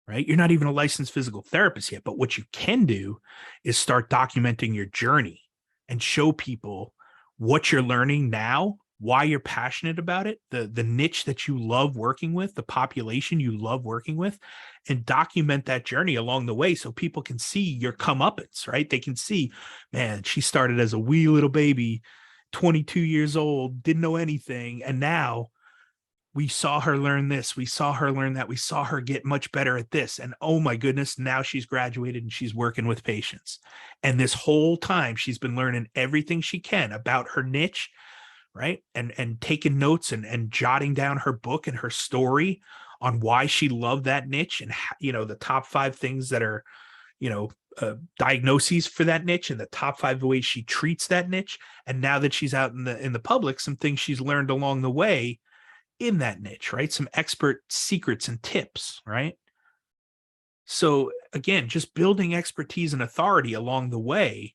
S1: right? You're not even a licensed physical therapist yet, but what you can do is start documenting your journey and show people what you're learning now, why you're passionate about it, the niche that you love working with, the population you love working with, and document that journey along the way so people can see your comeuppance, right? They can see, man, she started as a wee little baby, 22 years old, didn't know anything, and now we saw her learn this, we saw her learn that, we saw her get much better at this, and oh my goodness, now she's graduated and she's working with patients. And this whole time she's been learning everything she can about her niche, right? And taking notes and jotting down her book and her story on why she loved that niche and, the top 5 things that are, diagnoses for that niche and the top 5 ways she treats that niche. And now that she's out in the public, some things she's learned along the way in that niche, right? Some expert secrets and tips, right? So again, just building expertise and authority along the way,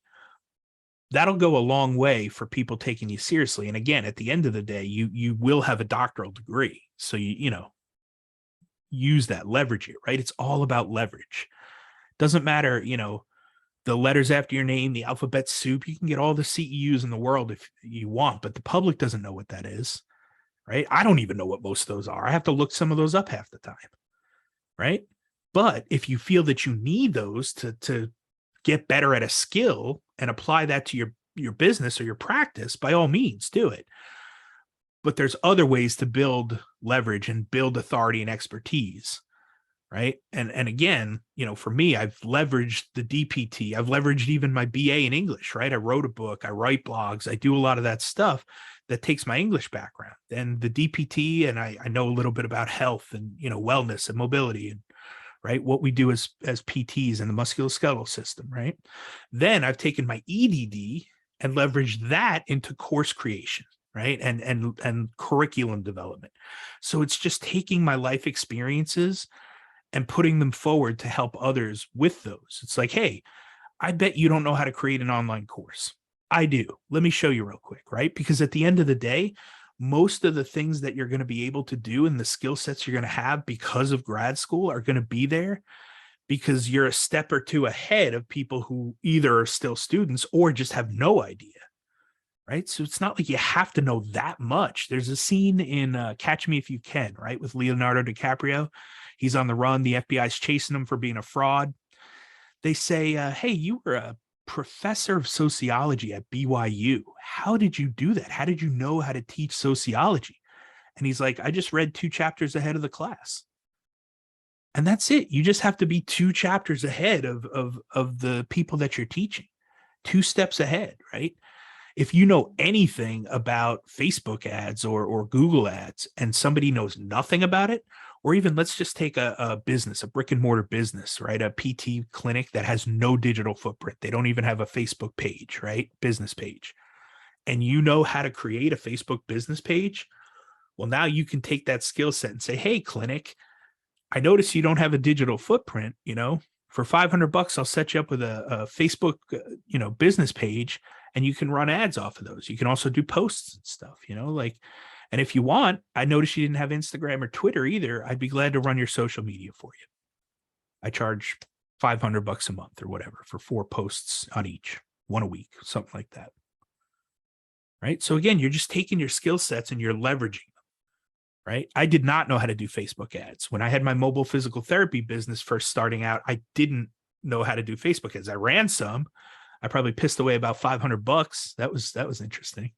S1: that'll go a long way for people taking you seriously. And again, at the end of the day, you will have a doctoral degree. So use that, leverage it, right? It's all about leverage. Doesn't matter, the letters after your name, the alphabet soup, you can get all the CEUs in the world if you want, but the public doesn't know what that is, right? I don't even know what most of those are. I have to look some of those up half the time, right? But if you feel that you need those to get better at a skill and apply that to your business or your practice, by all means, do it. But there's other ways to build leverage and build authority and expertise, right? And again, for me, I've leveraged the DPT. I've leveraged even my BA in English, right? I wrote a book, I write blogs, I do a lot of that stuff that takes my English background and the DPT, and I know a little bit about health and, you know, wellness and mobility and right, what we do as PTs in the musculoskeletal system, right? Then I've taken my EDD and leveraged that into course creation, right? And curriculum development. So it's just taking my life experiences and putting them forward to help others with those. It's like, hey, I bet you don't know how to create an online course. I do. Let me show you real quick, right? Because at the end of the day, most of the things that you're going to be able to do and the skill sets you're going to have because of grad school are going to be there because you're a step or two ahead of people who either are still students or just have no idea, right? So it's not like you have to know that much. There's a scene in Catch Me If You Can, right, with Leonardo DiCaprio. He's on the run. The FBI's chasing him for being a fraud. They say, hey, you were a professor of sociology at BYU. How did you do that? How did you know how to teach sociology? And he's like, I just read 2 chapters ahead of the class. And that's it. You just have to be 2 chapters ahead of the people that you're teaching, 2 steps ahead, right? If you know anything about Facebook ads or Google ads and somebody knows nothing about it, or even let's just take a business, a brick and mortar business, right? A PT clinic that has no digital footprint. They don't even have a Facebook page, right? Business page. And you know how to create a Facebook business page. Well, now you can take that skill set and say, hey, clinic, I notice you don't have a digital footprint, you know, for $500, I'll set you up with a Facebook, you know, business page, and you can run ads off of those. You can also do posts and stuff, you know, like, and if you want, I noticed you didn't have Instagram or Twitter either. I'd be glad to run your social media for you. I charge $500 a month or whatever for 4 posts on each, 1 a week, something like that. Right. So again, you're just taking your skill sets and you're leveraging them. Right. I did not know how to do Facebook ads. When I had my mobile physical therapy business first starting out, I didn't know how to do Facebook ads. I ran some. I probably pissed away about $500. That was interesting.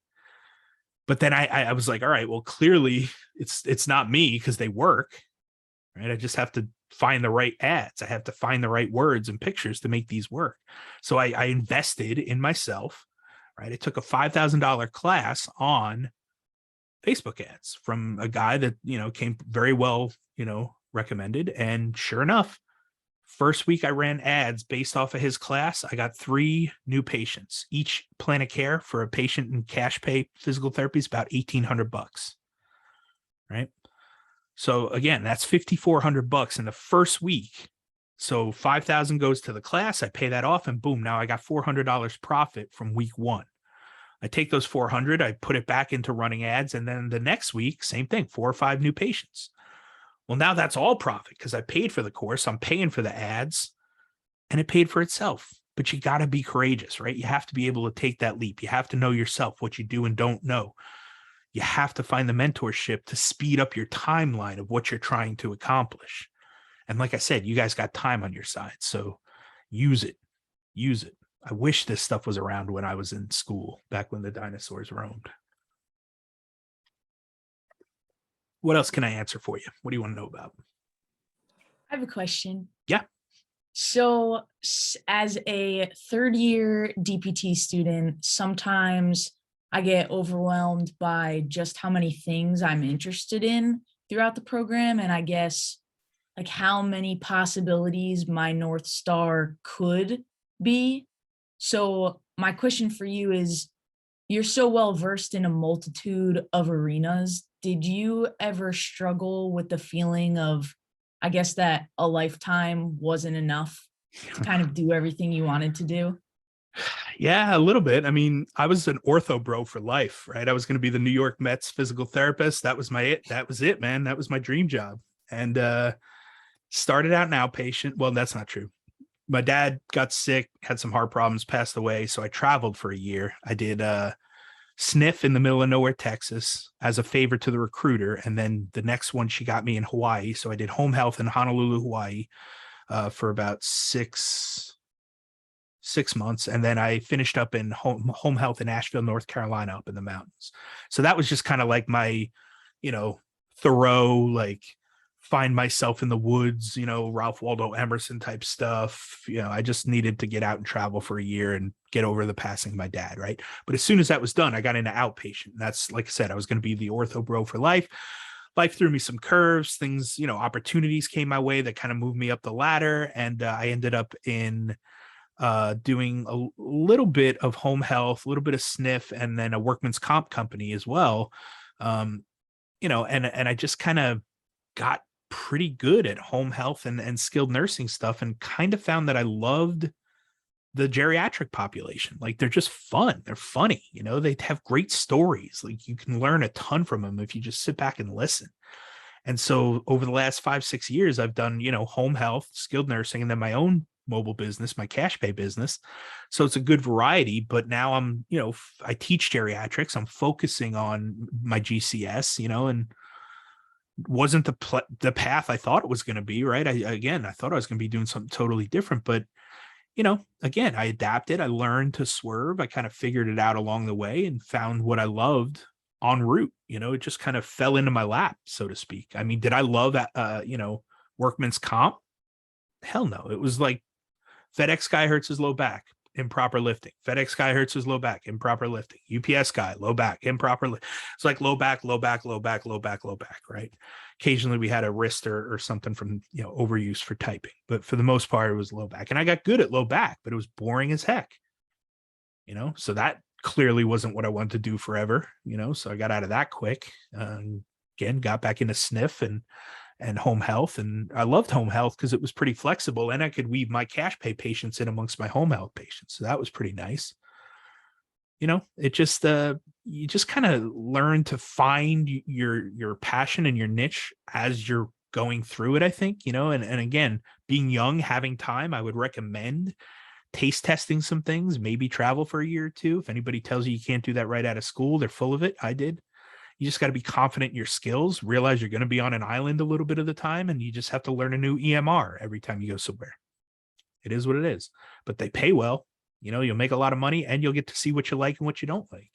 S1: But then I was like, all right, well, clearly it's not me because they work, right? I just have to find the right ads. I have to find the right words and pictures to make these work. So I invested in myself, right? I took a $5,000 class on Facebook ads from a guy that, you know, came very well, you know, recommended. And sure enough, first week I ran ads based off of his class. I got 3 new patients. Each plan of care for a patient in cash pay physical therapy is about $1,800, right? So again, that's $5,400 in the first week. So 5,000 goes to the class. I pay that off and boom, now I got $400 profit from week 1. I take those 400, I put it back into running ads. And then the next week, same thing, 4 or 5 new patients. Well, now that's all profit because I paid for the course. I'm paying for the ads and it paid for itself. But you got to be courageous, right? You have to be able to take that leap. You have to know yourself, what you do and don't know. You have to find the mentorship to speed up your timeline of what you're trying to accomplish. And like I said, you guys got time on your side. So use it. Use it. I wish this stuff was around when I was in school, back when the dinosaurs roamed. What else can I answer for you? What do you want to know about?
S5: I have a question.
S1: Yeah.
S5: So as a 3rd-year DPT student, sometimes I get overwhelmed by just how many things I'm interested in throughout the program. And I guess like how many possibilities my North Star could be. So my question for you is, you're so well versed in a multitude of arenas. Did you ever struggle with the feeling of, I guess, that a lifetime wasn't enough to kind of do everything you wanted to do?
S1: Yeah, a little bit. I mean, I was an ortho bro for life, right? I was going to be the New York Mets physical therapist. That was it, man. That was my dream job. And started out an outpatient. Well, that's not true. My dad got sick, had some heart problems, passed away. So I traveled for a year. I did sniff in the middle of nowhere, Texas, as a favor to the recruiter. And then the next one, she got me in Hawaii. So I did home health in Honolulu, Hawaii for about six months. And then I finished up in home health in Asheville, North Carolina, up in the mountains. So that was just kind of like my, you know, thorough, like find myself in the woods, Ralph Waldo Emerson type stuff. I just needed to get out and travel for a year and get over the passing of my dad, right? But as soon as that was done, I got into outpatient. That's, like I said, I was going to be the ortho bro for life. Life threw me some curves, things, opportunities came my way that kind of moved me up the ladder. And I ended up in doing a little bit of home health, a little bit of sniff, and then a workman's comp company as well. And I just kind of got pretty good at home health and skilled nursing stuff, and kind of found that I loved the geriatric population. Like, they're just fun. They're funny. They have great stories. Like, you can learn a ton from them if you just sit back and listen. And so over the last 5-6 years, I've done, home health, skilled nursing, and then my own mobile business, my cash pay business. So it's a good variety, but now I'm, I teach geriatrics. I'm focusing on my GCS, and wasn't the path I thought it was going to be, right? I thought I was going to be doing something totally different, but again, I adapted, I learned to swerve. I kind of figured it out along the way and found what I loved en route. It just kind of fell into my lap, so to speak. I mean, did I love that, workman's comp? Hell no. It was like FedEx guy hurts his low back, improper lifting. FedEx guy hurts his low back, improper lifting. UPS guy, low back, improper. It's like low back, low back, low back, low back, low back, right? Occasionally we had a wrist or something from, overuse for typing, but for the most part it was low back. And I got good at low back, but it was boring as heck, so that clearly wasn't what I wanted to do forever, so I got out of that quick. Again, got back into sniff and home health. And I loved home health because it was pretty flexible, and I could weave my cash pay patients in amongst my home health patients. So that was pretty nice. It just, you just kind of learn to find your passion and your niche as you're going through it, I think, and again, being young, having time, I would recommend taste testing some things, maybe travel for a year or two. If anybody tells you can't do that right out of school, they're full of it. I did. You just got to be confident in your skills, realize you're going to be on an island a little bit of the time, and you just have to learn a new EMR every time you go somewhere. It is what it is, but they pay well. You'll make a lot of money, and you'll get to see what you like and what you don't like.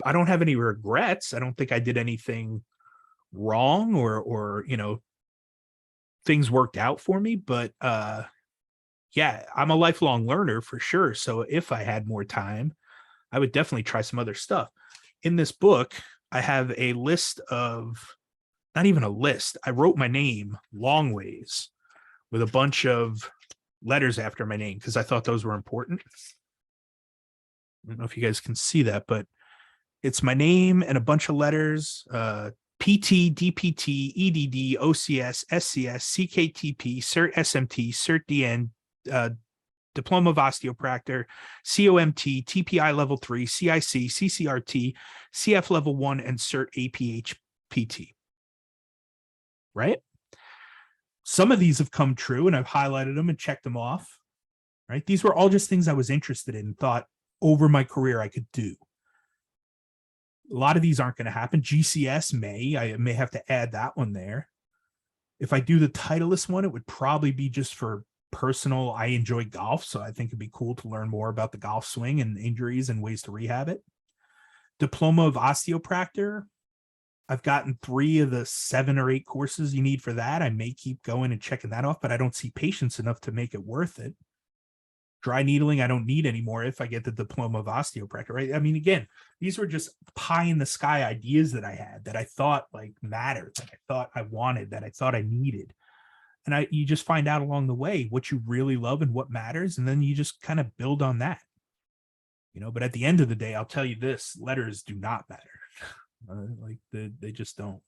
S1: I don't have any regrets. I don't think I did anything wrong or things worked out for me, but yeah, I'm a lifelong learner for sure. So if I had more time, I would definitely try some other stuff. In this book, I have a list of, not even a list, I wrote my name long ways with a bunch of letters after my name because I thought those were important. I don't know if you guys can see that, but it's my name and a bunch of letters, PT, DPT, EDD, OCS, SCS, CKTP, CERT SMT, CERT DN, Diploma of Osteopractor, COMT, TPI Level 3, CIC, CCRT, CF Level 1, and CERT APHPT. Right? Some of these have come true, and I've highlighted them and checked them off. Right? These were all just things I was interested in and thought over my career I could do. A lot of these aren't going to happen. GCS I may have to add that one there. If I do the Titleist one, it would probably be just for personal. I enjoy golf, so I think it'd be cool to learn more about the golf swing and injuries and ways to rehab it. Diploma of Osteopractor, I've gotten 3 of the 7 or 8 courses you need for that. I may keep going and checking that off, but I don't see patients enough to make it worth it. Dry needling, I don't need anymore if I get the Diploma of Osteopractor, right? I mean, again, these were just pie in the sky ideas that I had that I thought like mattered, that I thought I wanted, that I thought I needed. And you just find out along the way what you really love and what matters. And then you just kind of build on that, but at the end of the day, I'll tell you this, letters do not matter. Like they just don't,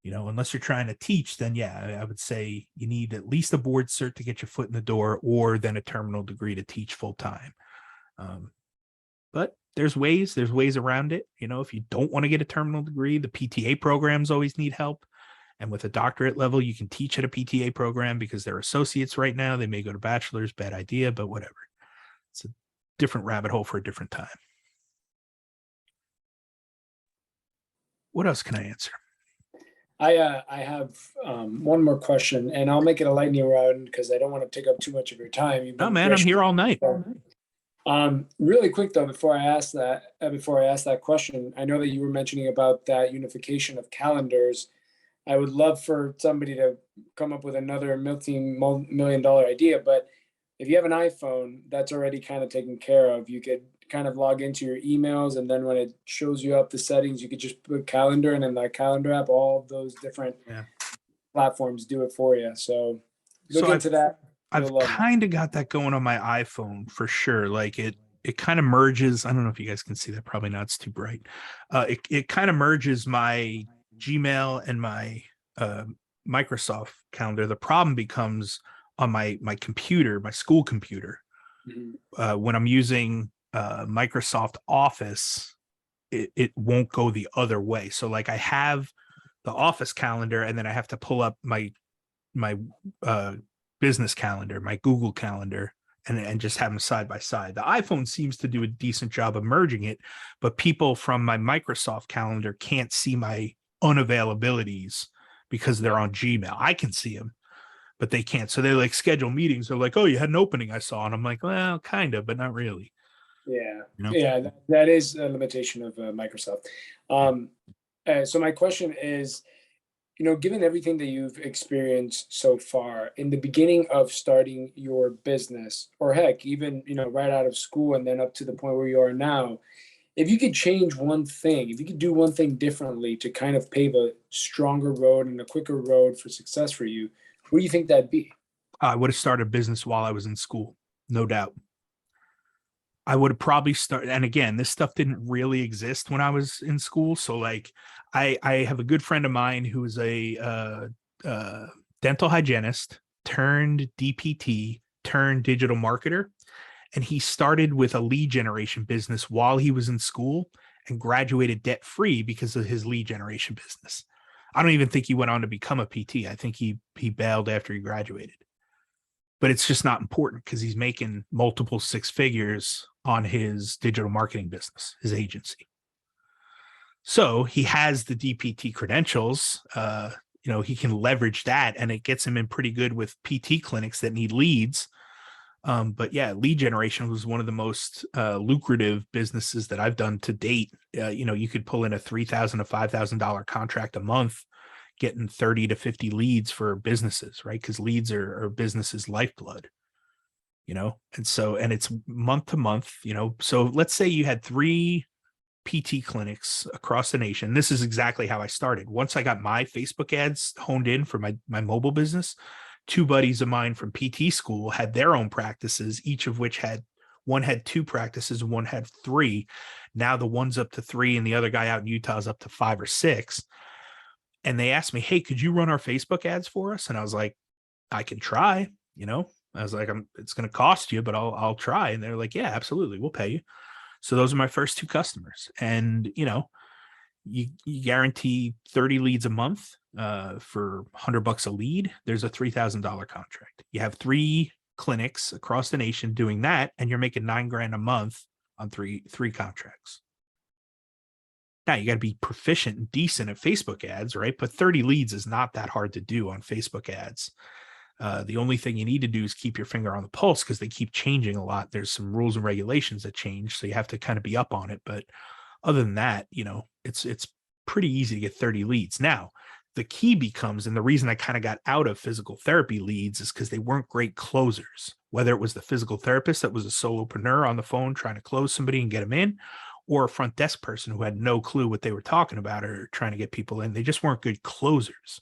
S1: unless you're trying to teach, then yeah, I would say you need at least a board cert to get your foot in the door, or then a terminal degree to teach full time. But there's ways around it. If you don't want to get a terminal degree, the PTA programs always need help. And with a doctorate level, you can teach at a PTA program because they're associates right now. They may go to bachelor's, bad idea, but whatever. It's a different rabbit hole for a different time. What else can I answer?
S3: I have one more question, and I'll make it a lightning round because I don't want to take up too much of your time.
S1: No, man, I'm here all night.
S3: Really quick though, before I ask that question, I know that you were mentioning about that unification of calendars. I would love for somebody to come up with another multi-million dollar idea, but if you have an iPhone, that's already kind of taken care of. You could kind of log into your emails, and then when it shows you up the settings, you could just put calendar, and in that calendar app, all of those different
S1: Yeah.
S3: platforms do it for you. So look
S1: So
S3: into that. You'll
S1: I've
S3: love it.
S1: kind of got that going on my iPhone for sure. Like it kind of merges. I don't know if you guys can see that. Probably not. It's too bright. It kind of merges my Gmail and my Microsoft calendar. The problem becomes on my computer, my school computer.
S3: Mhm.
S1: When I'm using Microsoft Office, it won't go the other way. So like I have the Office calendar, and then I have to pull up my uh, business calendar, my Google calendar, and just have them side by side. The iPhone seems to do a decent job of merging it, but people from my Microsoft calendar can't see my unavailabilities because they're on Gmail. I can see them, but they can't. So they like schedule meetings. They're like, "Oh, you had an opening I saw," and I'm like, "Well, kind of, but not really."
S3: Yeah,
S1: You know?
S3: yeah, that is a limitation of Microsoft. So my question is, given everything that you've experienced so far in the beginning of starting your business, or heck, even right out of school and then up to the point where you are now, if you could change one thing, if you could do one thing differently to kind of pave a stronger road and a quicker road for success for you, what do you think that'd be?
S1: I would have started a business while I was in school, no doubt. I would have probably started. And again, this stuff didn't really exist when I was in school. So like I have a good friend of mine who is a dental hygienist turned DPT turned digital marketer. And he started with a lead generation business while he was in school and graduated debt free because of his lead generation business. I don't even think he went on to become a PT. I think he bailed after he graduated. But it's just not important because he's making multiple six figures on his digital marketing business, his agency. So he has the DPT credentials. He can leverage that, and it gets him in pretty good with PT clinics that need leads. But yeah, lead generation was one of the most lucrative businesses that I've done to date. You could pull in a $3,000 to $5,000 contract a month, getting 30 to 50 leads for businesses, right? Because leads are businesses' lifeblood, and it's month to month, So let's say you had 3 PT clinics across the nation. This is exactly how I started. Once I got my Facebook ads honed in for my mobile business, 2 buddies of mine from PT school had their own practices, each of which one had 2 practices, one had 3. Now the one's up to 3, and the other guy out in Utah is up to 5 or 6. And they asked me, "Hey, could you run our Facebook ads for us?" And I was like, "I can try." I was like, "It's going to cost you, but I'll try." And they're like, "Yeah, absolutely, we'll pay you." So those are my first 2 customers, and you guarantee 30 leads a month for $100 a lead. There's a $3,000 contract. You have 3 clinics across the nation doing that, and you're making $9,000 a month on three contracts. Now you got to be proficient and decent at Facebook ads, right? But 30 leads is not that hard to do on Facebook ads. The only thing you need to do is keep your finger on the pulse because they keep changing a lot. There's some rules and regulations that change, so you have to kind of be up on it. But other than that, it's pretty easy to get 30 leads. Now, the key becomes, and the reason I kind of got out of physical therapy leads is because they weren't great closers. Whether it was the physical therapist that was a solopreneur on the phone trying to close somebody and get them in, or a front desk person who had no clue what they were talking about or trying to get people in, they just weren't good closers.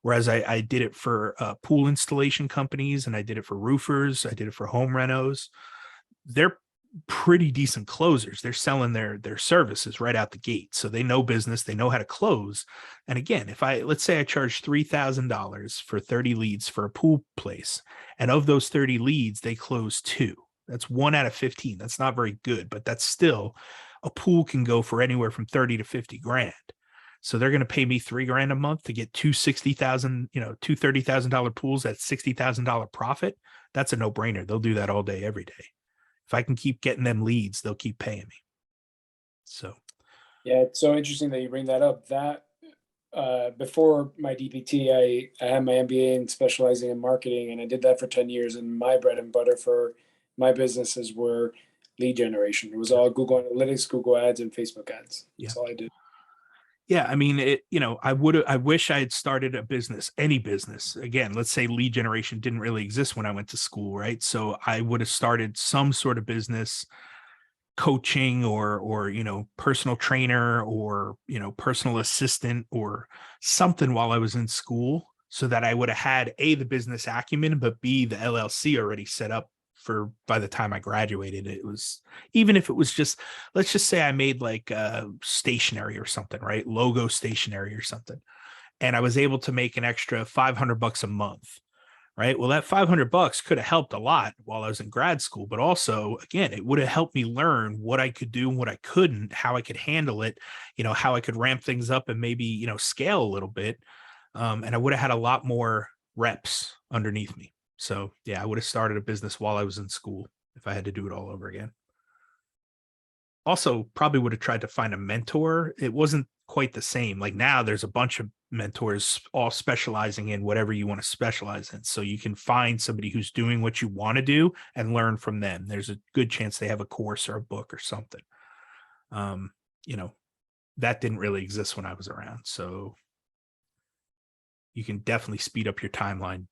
S1: Whereas I did it for pool installation companies, and I did it for roofers. I did it for home renos. They're pretty decent closers. They're selling their services right out the gate. So they know business, they know how to close. And again, let's say I charge $3,000 for 30 leads for a pool place, and of those 30 leads, they close 2. That's 1 out of 15. That's not very good, but that's still, a pool can go for anywhere from 30 to 50 grand. So they're going to pay me $3,000 a month to get 2 $60,000, 2 $30,000 pools at $60,000 profit. That's a no brainer. They'll do that all day, every day. If I can keep getting them leads, they'll keep paying me. So,
S3: Yeah, it's so interesting that you bring that up. That before my DPT, I had my MBA in specializing in marketing, and I did that for 10 years. And my bread and butter for my businesses were lead generation. It was all Google Analytics, Google Ads, and Facebook ads. That's all I did.
S1: Yeah, I mean, I wish I had started a business, any business. Again, let's say lead generation didn't really exist when I went to school, right? So I would have started some sort of business, coaching or personal trainer or personal assistant or something while I was in school, so that I would have had A, the business acumen, but B, the LLC already set up for by the time I graduated. It was, even if it was just, let's just say I made like stationery or something, right? Logo stationery or something. And I was able to make an extra $500 a month, right? Well, that $500 could have helped a lot while I was in grad school, but also, again, it would have helped me learn what I could do and what I couldn't, how I could handle it, how I could ramp things up and maybe, scale a little bit. And I would have had a lot more reps underneath me. So yeah, I would have started a business while I was in school if I had to do it all over again. Also, probably would have tried to find a mentor. It wasn't quite the same. Like now there's a bunch of mentors all specializing in whatever you want to specialize in. So you can find somebody who's doing what you want to do and learn from them. There's a good chance they have a course or a book or something. You know, that didn't really exist when I was around. So you can definitely speed up your timeline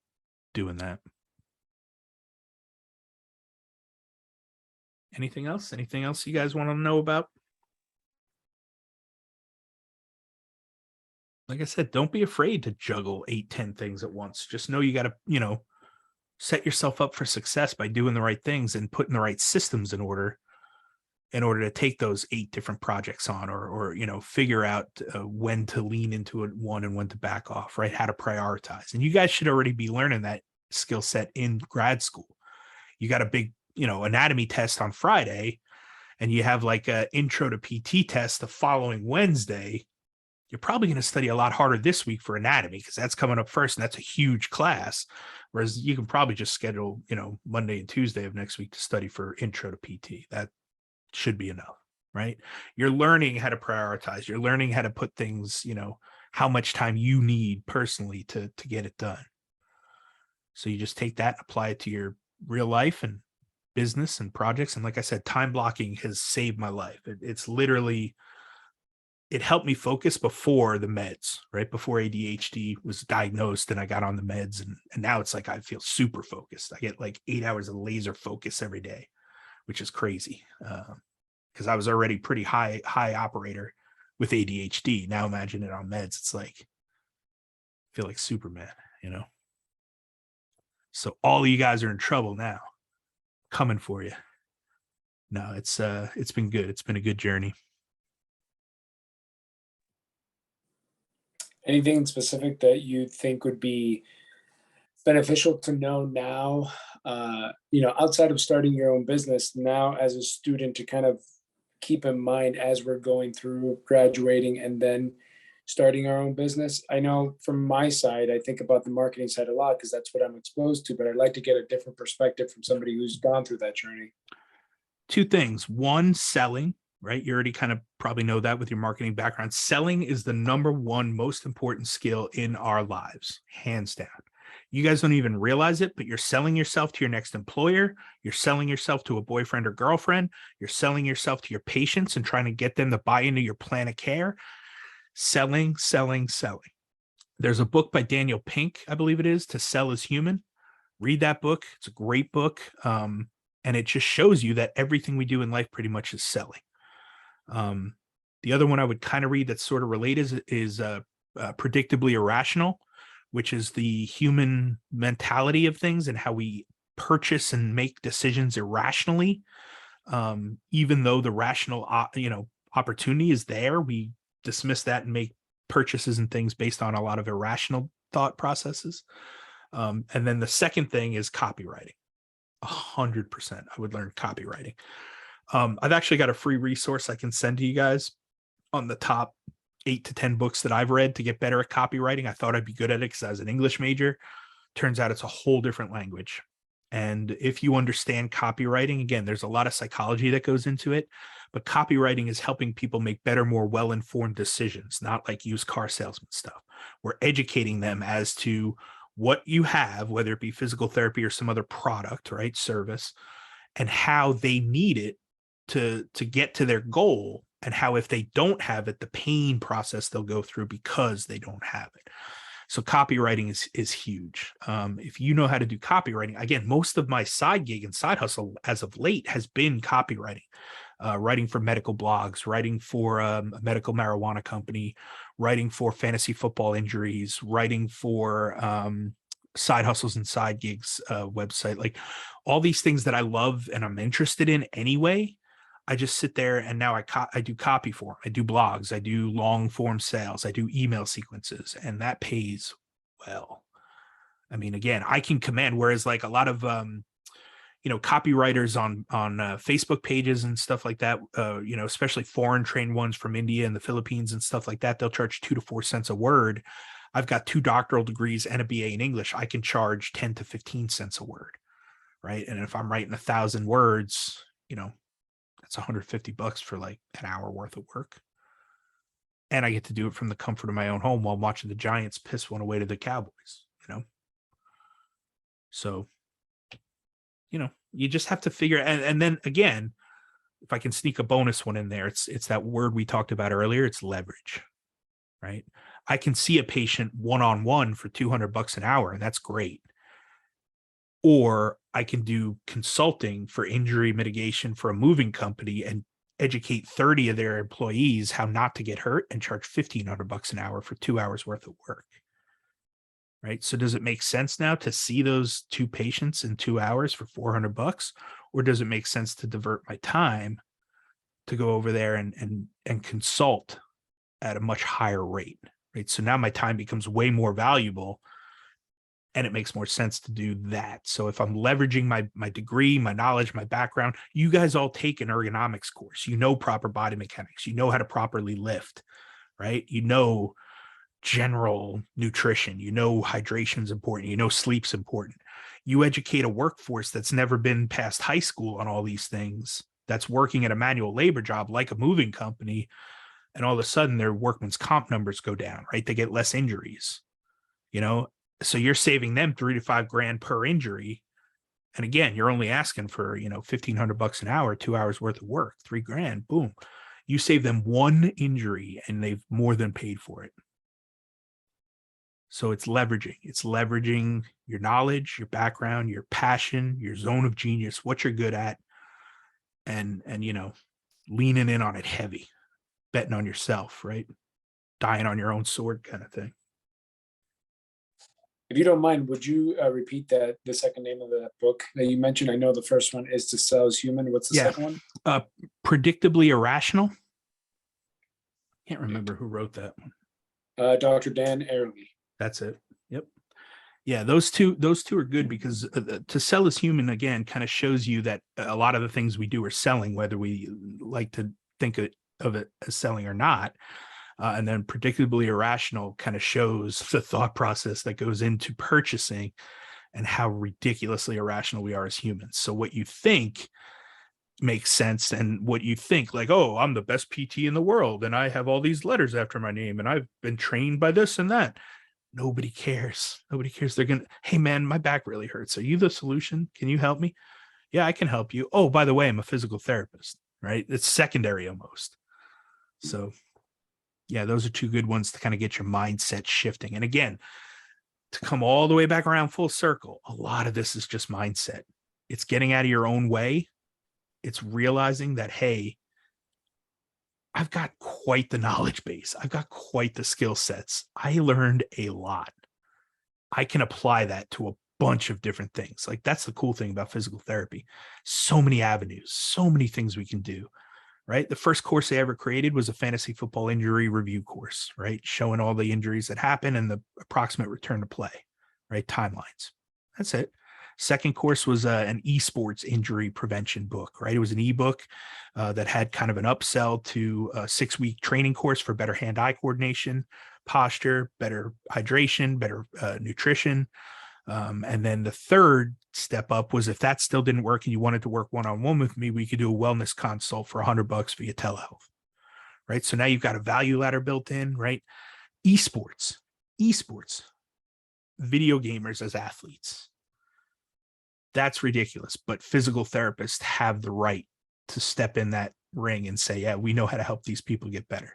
S1: doing that. Anything else? Anything else you guys want to know about? Like I said, don't be afraid to juggle 8, 10 things at once. Just know you got to, set yourself up for success by doing the right things and putting the right systems in order to take those 8 different projects on, or figure out when to lean into it one and when to back off, right? How to prioritize. And you guys should already be learning that skill set in grad school. You got a big, anatomy test on Friday, and you have like a intro to PT test the following Wednesday. You're probably going to study a lot harder this week for anatomy because that's coming up first, and that's a huge class. Whereas you can probably just schedule, Monday and Tuesday of next week to study for intro to PT. That should be enough, right? You're learning how to prioritize. You're learning how to put things, how much time you need personally to get it done. So you just take that, apply it to your real life and business and projects. And like I said, time blocking has saved my life. It's literally, it helped me focus before the meds, right? Before ADHD was diagnosed and I got on the meds. And now it's like, I feel super focused. I get like 8 hours of laser focus every day, which is crazy. Because I was already pretty high operator with ADHD. Now imagine it on meds. It's like, I feel like Superman, So all of you guys are in trouble now. Coming for you. No, it's been good. It's been a good journey.
S3: Anything specific that you think would be beneficial to know now, outside of starting your own business now as a student, to kind of keep in mind as we're going through graduating and then starting our own business? I know from my side, I think about the marketing side a lot because that's what I'm exposed to, but I'd like to get a different perspective from somebody who's gone through that journey.
S1: 2 things. One, selling, right? You already kind of probably know that with your marketing background. Selling is the number one most important skill in our lives, hands down. You guys don't even realize it, but you're selling yourself to your next employer. You're selling yourself to a boyfriend or girlfriend. You're selling yourself to your patients and trying to get them to buy into your plan of care. Selling, selling, selling. There's a book by Daniel Pink, I believe it is, To Sell is Human. Read that book. It's a great book. And it just shows you that everything we do in life pretty much is selling. The other one I would kind of read that's sort of related is Predictably Irrational, which is the human mentality of things and how we purchase and make decisions irrationally. Even though the rational, opportunity is there, we dismiss that and make purchases and things based on a lot of irrational thought processes. And then the second thing is copywriting. 100%. I would learn copywriting. I've actually got a free resource I can send to you guys on the top 8 to 10 books that I've read to get better at copywriting. I thought I'd be good at it because I was an English major. Turns out it's a whole different language. And if you understand copywriting, again, there's a lot of psychology that goes into it, but copywriting is helping people make better, more well-informed decisions, not like used car salesman stuff. We're educating them as to what you have, whether it be physical therapy or some other product, right, service, and how they need it to get to their goal and how if they don't have it, the pain process they'll go through because they don't have it. So copywriting is huge. If you know how to do copywriting, again, most of my side gig and side hustle as of late has been copywriting, writing for medical blogs, writing for a medical marijuana company, writing for fantasy football injuries, writing for side hustles and side gigs website, like all these things that I love and I'm interested in anyway. I just sit there and now I do copy for them. I do blogs, I do long form sales, I do email sequences, and that pays well. I mean, again, I can command, whereas like a lot of copywriters on Facebook pages and stuff like that, especially foreign trained ones from India and the Philippines and stuff like that, they'll charge 2 to 4 cents a word. I've got 2 doctoral degrees and a BA in English. I can charge 10 to 15 cents a word, right? And if I'm writing 1,000 words, that's $150 for like an hour worth of work. And I get to do it from the comfort of my own home while watching the Giants piss one away to the Cowboys, So, you just have to figure, and then again, if I can sneak a bonus one in there, it's that word we talked about earlier. It's leverage, right? I can see a patient one-on-one for $200 an hour, and that's great. Or I can do consulting for injury mitigation for a moving company and educate 30 of their employees how not to get hurt and charge $1,500 an hour for 2 hours worth of work. Right. So does it make sense now to see those 2 patients in 2 hours for $400? Or does it make sense to divert my time to go over there and consult at a much higher rate? Right. So now my time becomes way more valuable. And it makes more sense to do that. So if I'm leveraging my degree, my knowledge, my background, you guys all take an ergonomics course, proper body mechanics, how to properly lift, right? General nutrition, hydration's important, sleep's important. You educate a workforce that's never been past high school on all these things, that's working at a manual labor job like a moving company, and all of a sudden their workman's comp numbers go down, right? They get less injuries, so you're saving them $3 to $5 grand per injury. And again, you're only asking for, $1,500 an hour, 2 hours worth of work, $3 grand, boom. You save them 1 injury and they've more than paid for it. So it's leveraging your knowledge, your background, your passion, your zone of genius, what you're good at, and leaning in on it heavy, betting on yourself, right? Dying on your own sword kind of thing.
S3: If you don't mind, would you repeat the second name of the book that you mentioned? I know the first one is To Sell as Human. What's the second one?
S1: Predictably Irrational. Can't remember who wrote that one.
S3: Dr. Dan Ariely.
S1: That's it. Yep. Yeah, those two are good because To Sell as Human, again, kind of shows you that a lot of the things we do are selling, whether we like to think of it as selling or not. And then Predictably Irrational kind of shows the thought process that goes into purchasing and how ridiculously irrational we are as humans. So what you think makes sense, and what you think like, oh, I'm the best PT in the world and I have all these letters after my name and I've been trained by this and that. Nobody cares. They're going to, hey man, my back really hurts. Are you the solution? Can you help me? Yeah, I can help you. Oh, by the way, I'm a physical therapist, right? It's secondary almost. So yeah, those are 2 good ones to kind of get your mindset shifting. And again, to come all the way back around full circle, a lot of this is just mindset. It's getting out of your own way. It's realizing that, hey, I've got quite the knowledge base. I've got quite the skill sets. I learned a lot. I can apply that to a bunch of different things. Like that's the cool thing about physical therapy. So many avenues, so many things we can do. Right. The first course I ever created was a fantasy football injury review course, right? Showing all the injuries that happen and the approximate return to play, right? Timelines. That's it. Second course was an esports injury prevention book, right? It was an ebook that had kind of an upsell to a 6-week training course for better hand-eye coordination, posture, better hydration, better nutrition. And then the third step up was if that still didn't work and you wanted to work one-on-one with me, we could do a wellness consult for $100 via telehealth, right? So now you've got a value ladder built in, right? Esports, video gamers as athletes. That's ridiculous, but physical therapists have the right to step in that ring and say, yeah, we know how to help these people get better.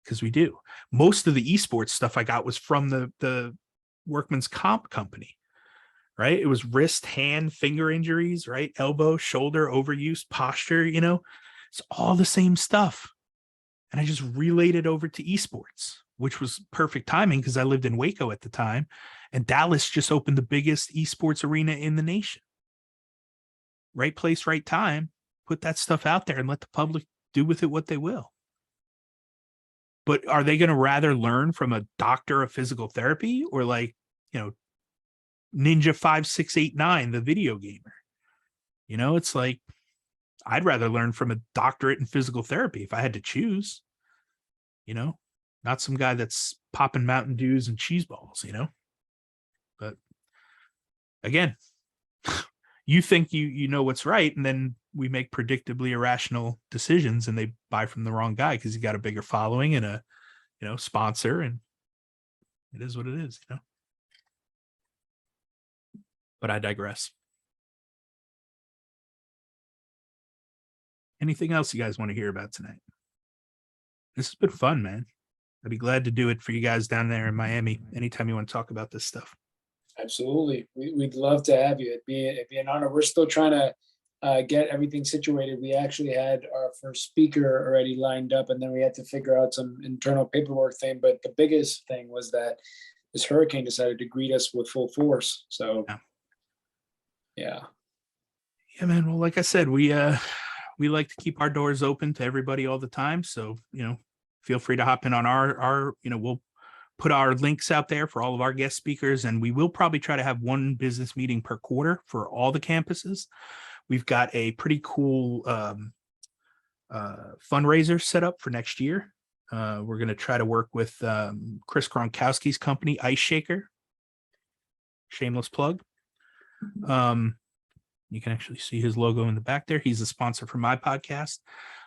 S1: Because we do. Most of the esports stuff I got was from the workman's comp company, right? It was wrist, hand, finger injuries, right? Elbow, shoulder, overuse, posture, it's all the same stuff. And I just relayed it over to esports, which was perfect timing because I lived in Waco at the time, and Dallas just opened the biggest esports arena in the nation. Right place, right time. Put that stuff out there and let the public do with it what they will. But are they going to rather learn from a doctor of physical therapy or Ninja 5689, the video gamer? It's like, I'd rather learn from a doctorate in physical therapy if I had to choose, not some guy that's popping Mountain Dews and cheese balls, But again, you think you know what's right, and then we make predictably irrational decisions, and they buy from the wrong guy because he got a bigger following and a sponsor, and it is what it is, But I digress. Anything else you guys want to hear about tonight? This has been fun, man. I'd be glad to do it for you guys down there in Miami anytime you want to talk about this stuff.
S3: Absolutely. We'd love to have you. It'd be an honor. We're still trying to get everything situated. We actually had our first speaker already lined up, and then we had to figure out some internal paperwork thing. But the biggest thing was that this hurricane decided to greet us with full force. So, yeah,
S1: man. Well, like I said, we like to keep our doors open to everybody all the time. So, feel free to hop in on our we'll put our links out there for all of our guest speakers, and we will probably try to have one business meeting per quarter for all the campuses. We've got a pretty cool fundraiser set up for next year. We're going to try to work with Chris Gronkowski's company, Ice Shaker. Shameless plug. You can actually see his logo in the back there. He's a sponsor for my podcast.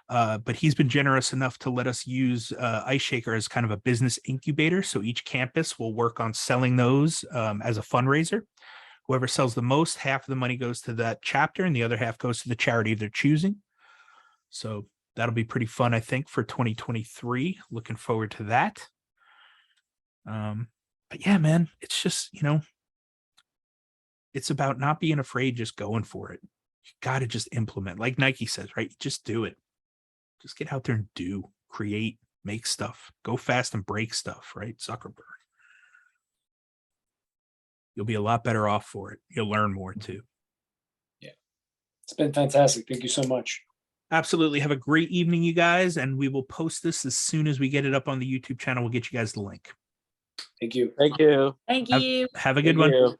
S1: But he's been generous enough to let us use Ice Shaker as kind of a business incubator. So each campus will work on selling those as a fundraiser. Whoever sells the most, half of the money goes to that chapter and the other half goes to the charity they're choosing. So that'll be pretty fun, I think, for 2023. Looking forward to that. But yeah, man, it's just, it's about not being afraid, just going for it. You got to just implement, like Nike says, right? Just do it. Just get out there and do, create, make stuff, go fast and break stuff, right? Zuckerberg. You'll be a lot better off for it. You'll learn more too.
S3: Yeah. It's been fantastic. Thank you so much.
S1: Absolutely. Have a great evening, you guys. And we will post this as soon as we get it up on the YouTube channel. We'll get you guys the link.
S3: Thank you.
S6: Thank you.
S5: Thank you.
S1: Have a good
S6: Thank
S1: one.
S6: you.